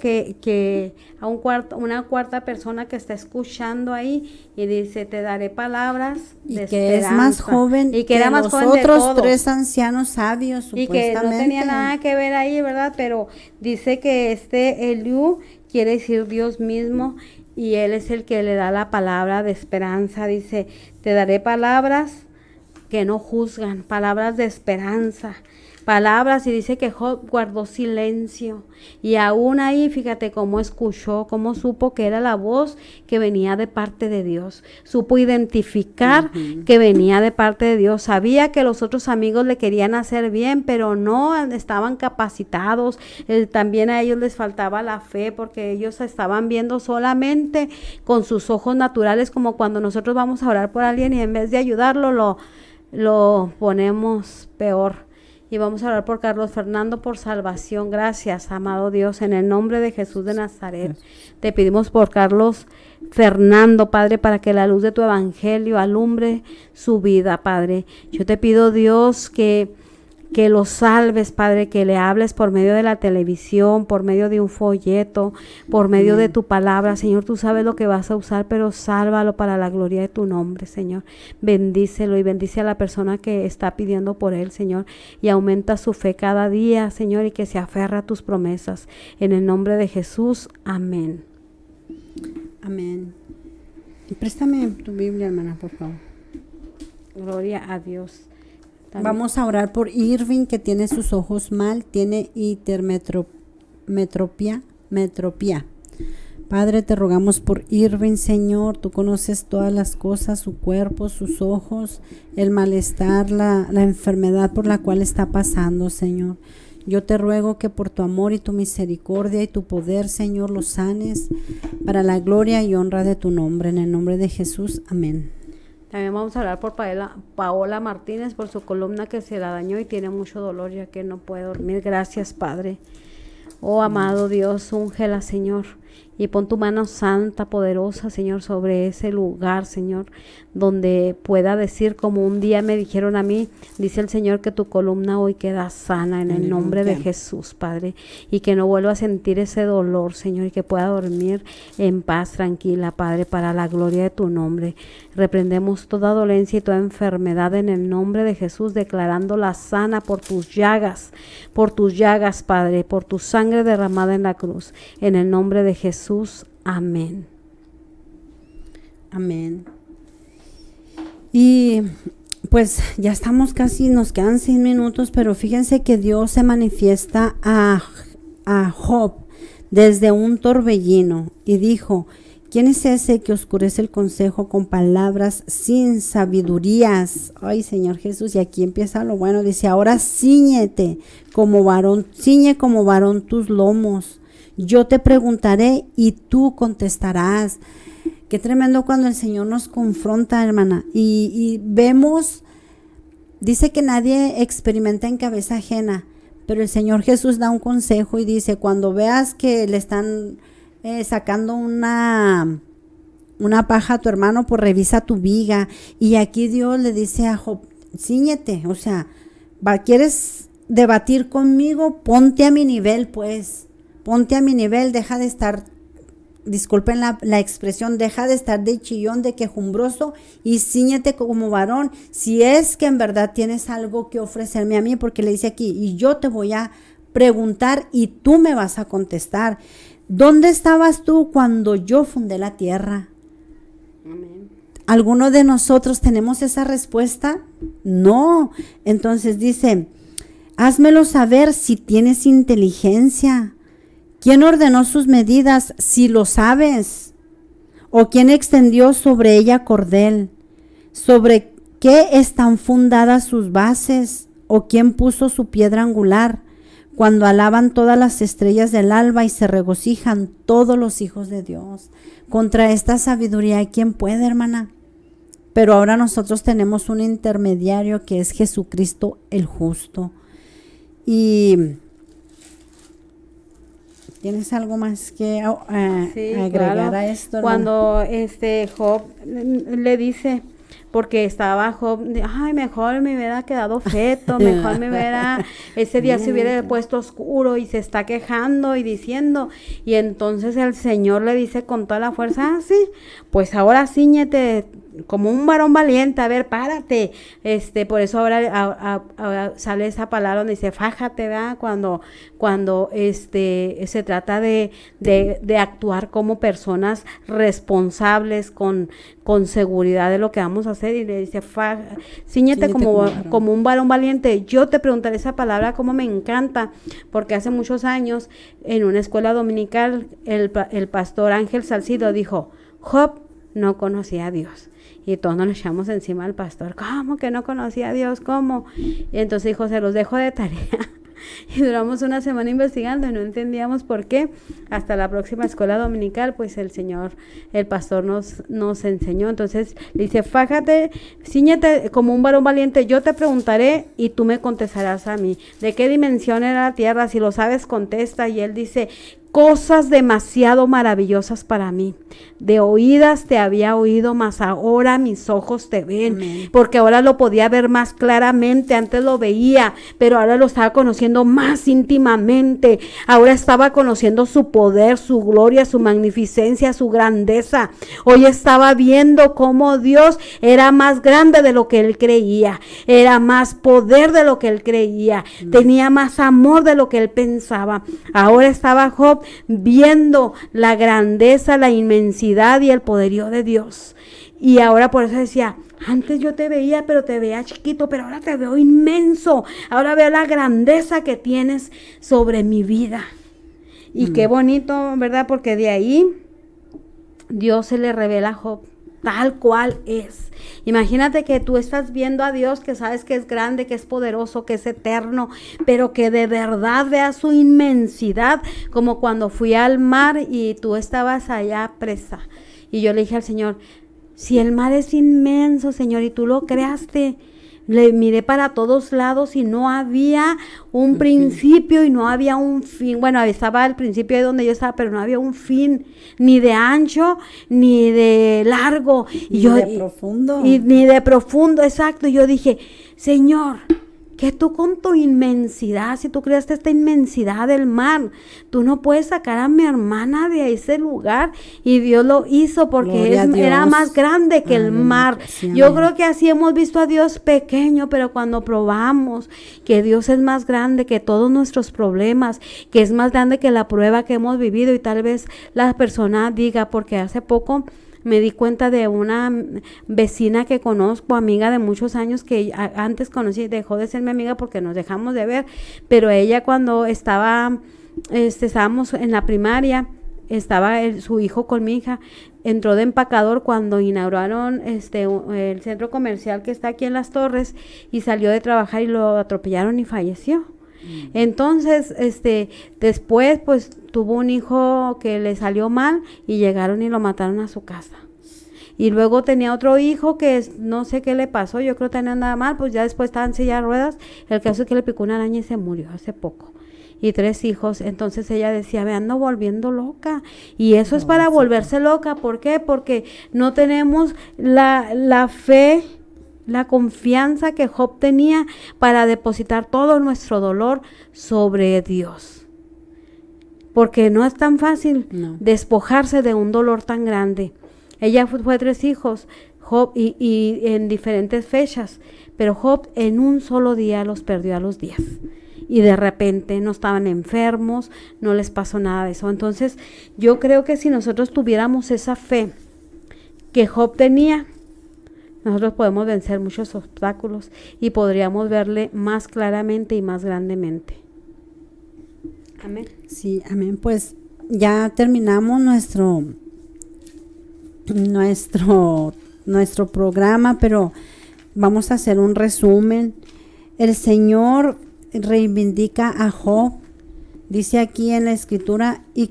una cuarta persona que está escuchando ahí, y dice, te daré palabras de esperanza. Que es más joven, y que era más los joven de otros todos. 3 ancianos sabios, Y supuestamente. que no tenía nada que ver ahí, ¿verdad? Pero dice que Eliú quiere decir Dios mismo, y él es el que le da la palabra de esperanza. Dice, te daré palabras que no juzgan, palabras de esperanza. Palabras, y dice que Job guardó silencio, y aún ahí, fíjate cómo escuchó, cómo supo que era la voz que venía de parte de Dios, supo identificar que venía de parte de Dios. Sabía que los otros amigos le querían hacer bien, pero no estaban capacitados. También a ellos les faltaba la fe, porque ellos estaban viendo solamente con sus ojos naturales, como cuando nosotros vamos a orar por alguien y en vez de ayudarlo lo ponemos peor. Y vamos a orar por Carlos Fernando por salvación. Gracias, amado Dios, en el nombre de Jesús de Nazaret. Te pedimos por Carlos Fernando, Padre, para que la luz de tu evangelio alumbre su vida, Padre. Yo te pido, Dios, que lo salves, Padre, que le hables por medio de la televisión, por medio de un folleto, por medio de tu palabra. Señor, tú sabes lo que vas a usar, pero sálvalo para la gloria de tu nombre, Señor. Bendícelo y bendice a la persona que está pidiendo por él, Señor, y aumenta su fe cada día, Señor, y que se aferra a tus promesas. En el nombre de Jesús, amén. Amén. Préstame tu Biblia, hermana, por favor. Gloria a Dios. Vamos a orar por Irving, que tiene sus ojos mal, tiene hipermetropía. Padre, te rogamos por Irving, Señor. Tú conoces todas las cosas, su cuerpo, sus ojos, el malestar, la enfermedad por la cual está pasando, Señor. Yo te ruego que por tu amor y tu misericordia y tu poder, Señor, lo sanes para la gloria y honra de tu nombre. En el nombre de Jesús, amén. También vamos a hablar por Paola Martínez, por su columna que se la dañó y tiene mucho dolor ya que no puede dormir. Gracias, Padre. Oh, amado Dios, úngela, Señor, y pon tu mano santa, poderosa, Señor, sobre ese lugar, Señor, donde pueda decir, como un día me dijeron a mí, dice el Señor, que tu columna hoy queda sana en el nombre de Jesús, Padre, y que no vuelva a sentir ese dolor, Señor, y que pueda dormir en paz, tranquila, Padre, para la gloria de tu nombre. Reprendemos toda dolencia y toda enfermedad en el nombre de Jesús, declarándola sana por tus llagas, Padre, por tu sangre derramada en la cruz, en el nombre de Jesús. Amén. Amén. Y pues ya estamos casi, nos quedan 6 minutos, pero fíjense que Dios se manifiesta a Job desde un torbellino y dijo: ¿quién es ese que oscurece el consejo con palabras sin sabidurías? Ay, Señor Jesús, y aquí empieza lo bueno. Dice: ahora ciñe como varón tus lomos. Yo te preguntaré y tú contestarás. Qué tremendo cuando el Señor nos confronta, hermana. Y vemos, dice que nadie experimenta en cabeza ajena, pero el Señor Jesús da un consejo y dice: cuando veas que le están sacando una paja a tu hermano, pues revisa tu viga. Y aquí Dios le dice a Job: cíñete, o sea, ¿quieres debatir conmigo? Ponte a mi nivel, pues, ponte a mi nivel, deja de estar, disculpen la expresión, deja de estar de chillón, de quejumbroso, y cíñete como varón, si es que en verdad tienes algo que ofrecerme a mí, porque le dice aquí: y yo te voy a preguntar y tú me vas a contestar. ¿Dónde estabas tú cuando yo fundé la tierra? Amén. ¿Alguno de nosotros tenemos esa respuesta? No. Entonces dice: házmelo saber si tienes inteligencia. ¿Quién ordenó sus medidas, si lo sabes? ¿O quién extendió sobre ella cordel? ¿Sobre qué están fundadas sus bases? ¿O quién puso su piedra angular? Cuando alaban todas las estrellas del alba y se regocijan todos los hijos de Dios. Contra esta sabiduría, ¿quién puede, hermana? Pero ahora nosotros tenemos un intermediario que es Jesucristo el justo. Y ¿tienes algo más que agregar a esto, hermana? Cuando Job le dice, porque estaba Job, ay, mejor me hubiera quedado feto, mejor me hubiera, ese día se hubiera puesto oscuro, y se está quejando y diciendo, y entonces el Señor le dice con toda la fuerza: sí, pues ahora cíñete como un varón valiente, a ver, párate. Por eso ahora sale esa palabra donde dice fájate, ¿verdad? Cuando se trata de actuar como personas responsables, con seguridad de lo que vamos a hacer, y le dice: cíñete como un varón valiente. Yo te preguntaré, esa palabra como me encanta, porque hace muchos años en una escuela dominical el pastor Ángel Salcido dijo: Job no conocía a Dios. Y todos nos echamos encima al pastor: ¿cómo que no conocía a Dios? ¿Cómo? Y entonces dijo: se los dejo de tarea. Y duramos una semana investigando y no entendíamos por qué. Hasta la próxima escuela dominical, pues el pastor nos enseñó. Entonces le dice: fájate, cíñete como un varón valiente, yo te preguntaré y tú me contestarás a mí. ¿De qué dimensión era la tierra? Si lo sabes, contesta. Y él dice: cosas demasiado maravillosas para mí. De oídas te había oído, mas ahora mis ojos te ven. Amén. Porque ahora lo podía ver más claramente. Antes lo veía, pero ahora lo estaba conociendo más íntimamente. Ahora estaba conociendo su poder, su gloria, su magnificencia, su grandeza. Hoy estaba viendo cómo Dios era más grande de lo que él creía. Era más poder de lo que él creía. Tenía más amor de lo que él pensaba. Ahora estaba Job viendo la grandeza, la inmensidad y el poderío de Dios. Y ahora por eso decía: antes yo te veía, pero te veía chiquito, pero ahora te veo inmenso. Ahora veo la grandeza que tienes sobre mi vida. Y qué bonito, ¿verdad? Porque de ahí Dios se le revela a Job tal cual es. Imagínate que tú estás viendo a Dios, que sabes que es grande, que es poderoso, que es eterno, pero que de verdad veas su inmensidad, como cuando fui al mar y tú estabas allá presa. Y yo le dije al Señor, si el mar es inmenso, Señor, y tú lo creaste, le miré para todos lados y no había un principio y no había un fin. Bueno, estaba al principio de donde yo estaba, pero no había un fin, ni de ancho, ni de largo. Ni de profundo. Ni de profundo, exacto. Y yo dije, Señor, que tú con tu inmensidad, si tú creaste esta inmensidad del mar, tú no puedes sacar a mi hermana de ese lugar. Y Dios lo hizo porque era más grande que el mar. Sí, yo creo que así hemos visto a Dios pequeño, pero cuando probamos que Dios es más grande que todos nuestros problemas, que es más grande que la prueba que hemos vivido, y tal vez la persona diga, porque hace poco me di cuenta de una vecina que conozco, amiga de muchos años, que antes conocí, dejó de ser mi amiga porque nos dejamos de ver, pero ella cuando estábamos en la primaria, estaba su hijo con mi hija, entró de empacador cuando inauguraron el centro comercial que está aquí en Las Torres, y salió de trabajar y lo atropellaron y falleció. Entonces, después pues tuvo un hijo que le salió mal y llegaron y lo mataron a su casa. Y luego tenía otro hijo que no sé qué le pasó, yo creo que tenía nada mal, pues ya después estaba en silla de ruedas. El caso es que le picó una araña y se murió hace poco. Y 3 hijos. Entonces ella decía, me ando volviendo loca. Y eso es para volverse loca. ¿Por qué? Porque no tenemos la fe, la confianza que Job tenía para depositar todo nuestro dolor sobre Dios. Porque no es tan fácil despojarse de un dolor tan grande. Ella fue 3 hijos, Job, y en diferentes fechas, pero Job en un solo día los perdió a los 10. Y de repente no estaban enfermos, no les pasó nada de eso. Entonces yo creo que si nosotros tuviéramos esa fe que Job tenía, nosotros podemos vencer muchos obstáculos y podríamos verle más claramente y más grandemente. Amén. Sí, amén. Pues ya terminamos nuestro programa, pero vamos a hacer un resumen. El Señor reivindica a Job. Dice aquí en la escritura, y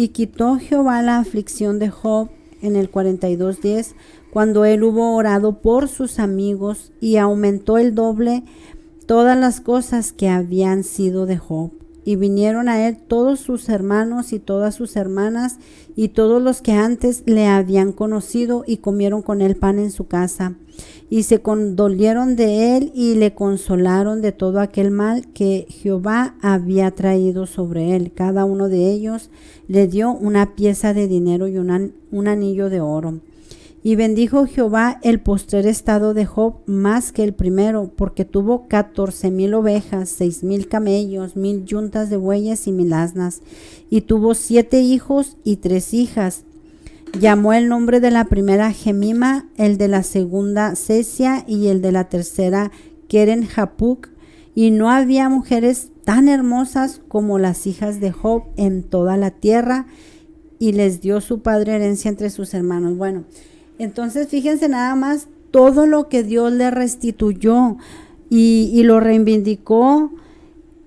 quitó Jehová la aflicción de Job en el 42:10, cuando él hubo orado por sus amigos, y aumentó el doble todas las cosas que habían sido de Job. Y vinieron a él todos sus hermanos y todas sus hermanas y todos los que antes le habían conocido, y comieron con él pan en su casa. Y se condolieron de él y le consolaron de todo aquel mal que Jehová había traído sobre él. Cada uno de ellos le dio una pieza de dinero y un anillo de oro. Y bendijo Jehová el postrer estado de Job más que el primero, porque tuvo 14,000 ovejas, 6,000 camellos, 1,000 yuntas de bueyes y 1,000 asnas. Y tuvo 7 hijos y 3 hijas. Llamó el nombre de la primera Gemima, el de la segunda Cesia y el de la tercera Keren Japuc. Y no había mujeres tan hermosas como las hijas de Job en toda la tierra. Y les dio su padre herencia entre sus hermanos. Bueno, entonces fíjense nada más todo lo que Dios le restituyó y lo reivindicó.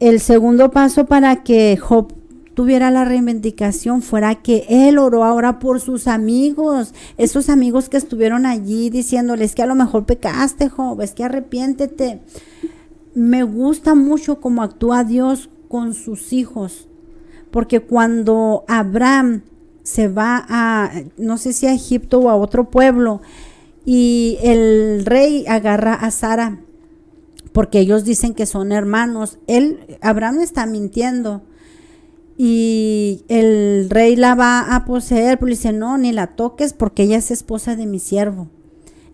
El segundo paso para que Job tuviera la reivindicación fuera que él oró ahora por sus amigos, esos amigos que estuvieron allí diciéndoles que a lo mejor pecaste, Job, es que arrepiéntete. Me gusta mucho cómo actúa Dios con sus hijos, porque cuando Abraham se va no sé si a Egipto o a otro pueblo, y el rey agarra a Sara, porque ellos dicen que son hermanos. Abraham está mintiendo, y el rey la va a poseer, pero le dice, no, ni la toques porque ella es esposa de mi siervo.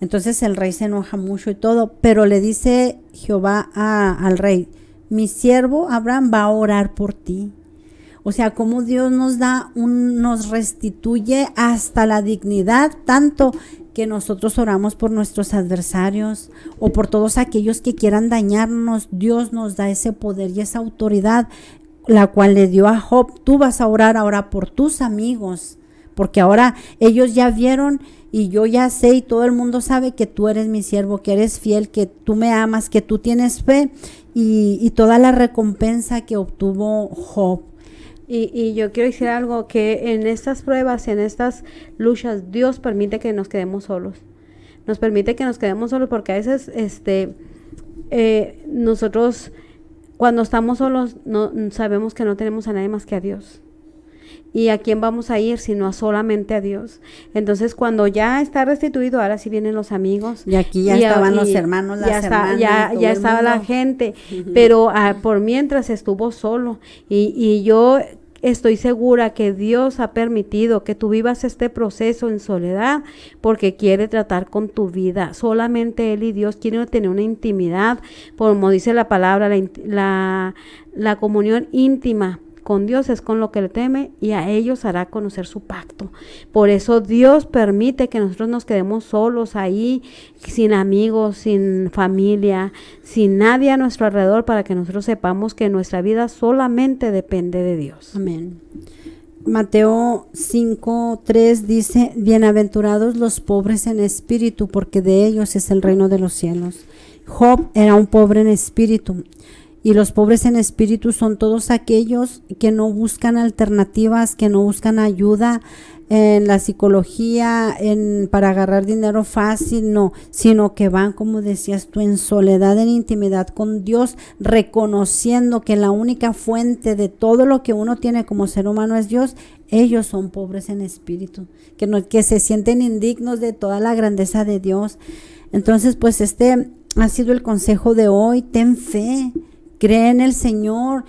Entonces el rey se enoja mucho y todo, pero le dice Jehová al rey, mi siervo Abraham va a orar por ti. O sea, como Dios nos restituye hasta la dignidad, tanto que nosotros oramos por nuestros adversarios o por todos aquellos que quieran dañarnos. Dios nos da ese poder y esa autoridad, la cual le dio a Job. Tú vas a orar ahora por tus amigos, porque ahora ellos ya vieron y yo ya sé y todo el mundo sabe que tú eres mi siervo, que eres fiel, que tú me amas, que tú tienes fe y toda la recompensa que obtuvo Job. Y yo quiero decir algo, que en estas pruebas, en estas luchas, Dios permite que nos quedemos solos. Nos permite que nos quedemos solos porque a veces nosotros cuando estamos solos no sabemos que no tenemos a nadie más que a Dios. ¿Y a quién vamos a ir sino a solamente a Dios? Entonces, cuando ya está restituido, ahora sí vienen los amigos. Y aquí ya estaban los hermanos, las hermanas. Ya estaba la gente, pero por mientras estuvo solo. Y yo estoy segura que Dios ha permitido que tú vivas este proceso en soledad porque quiere tratar con tu vida. Solamente Él y Dios quieren tener una intimidad, como dice la palabra, la comunión íntima con Dios es con lo que le teme y a ellos hará conocer su pacto. Por eso Dios permite que nosotros nos quedemos solos ahí, sin amigos, sin familia, sin nadie a nuestro alrededor, para que nosotros sepamos que nuestra vida solamente depende de Dios. Amén. Mateo 5:3 dice: bienaventurados los pobres en espíritu, porque de ellos es el reino de los cielos. Job era un pobre en espíritu. Y los pobres en espíritu son todos aquellos que no buscan alternativas, que no buscan ayuda en la psicología, para agarrar dinero fácil, no, sino que van, como decías tú, en soledad, en intimidad con Dios, reconociendo que la única fuente de todo lo que uno tiene como ser humano es Dios. Ellos son pobres en espíritu, que se sienten indignos de toda la grandeza de Dios. Entonces, pues este ha sido el consejo de hoy. Ten fe. Cree en el Señor.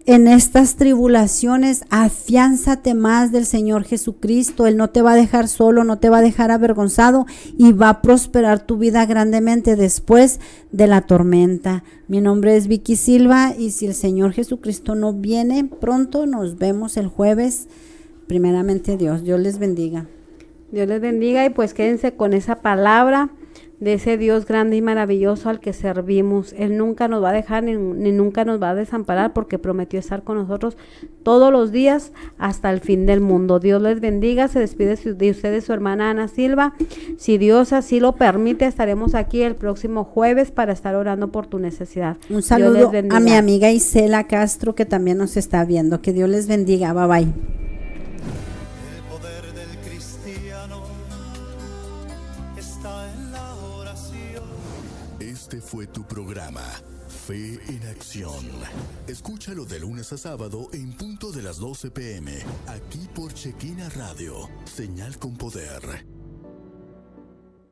En estas tribulaciones, afiánzate más del Señor Jesucristo. Él no te va a dejar solo, no te va a dejar avergonzado y va a prosperar tu vida grandemente después de la tormenta. Mi nombre es Vicky Silva y si el Señor Jesucristo no viene pronto, nos vemos el jueves. Primeramente Dios les bendiga. Dios les bendiga y pues quédense con esa palabra de ese Dios grande y maravilloso al que servimos. Él nunca nos va a dejar ni nunca nos va a desamparar porque prometió estar con nosotros todos los días hasta el fin del mundo. Dios les bendiga. Se despide de ustedes su hermana Ana Silva. Si Dios así lo permite, estaremos aquí el próximo jueves para estar orando por tu necesidad. Un saludo a mi amiga Isela Castro, que también nos está viendo. Que Dios les bendiga. Bye bye. El poder del cristiano está en la oración. Este fue tu programa, Fe en Acción. Escúchalo de lunes a sábado en punto de las 12 p.m. aquí por Chequina Radio, señal con poder.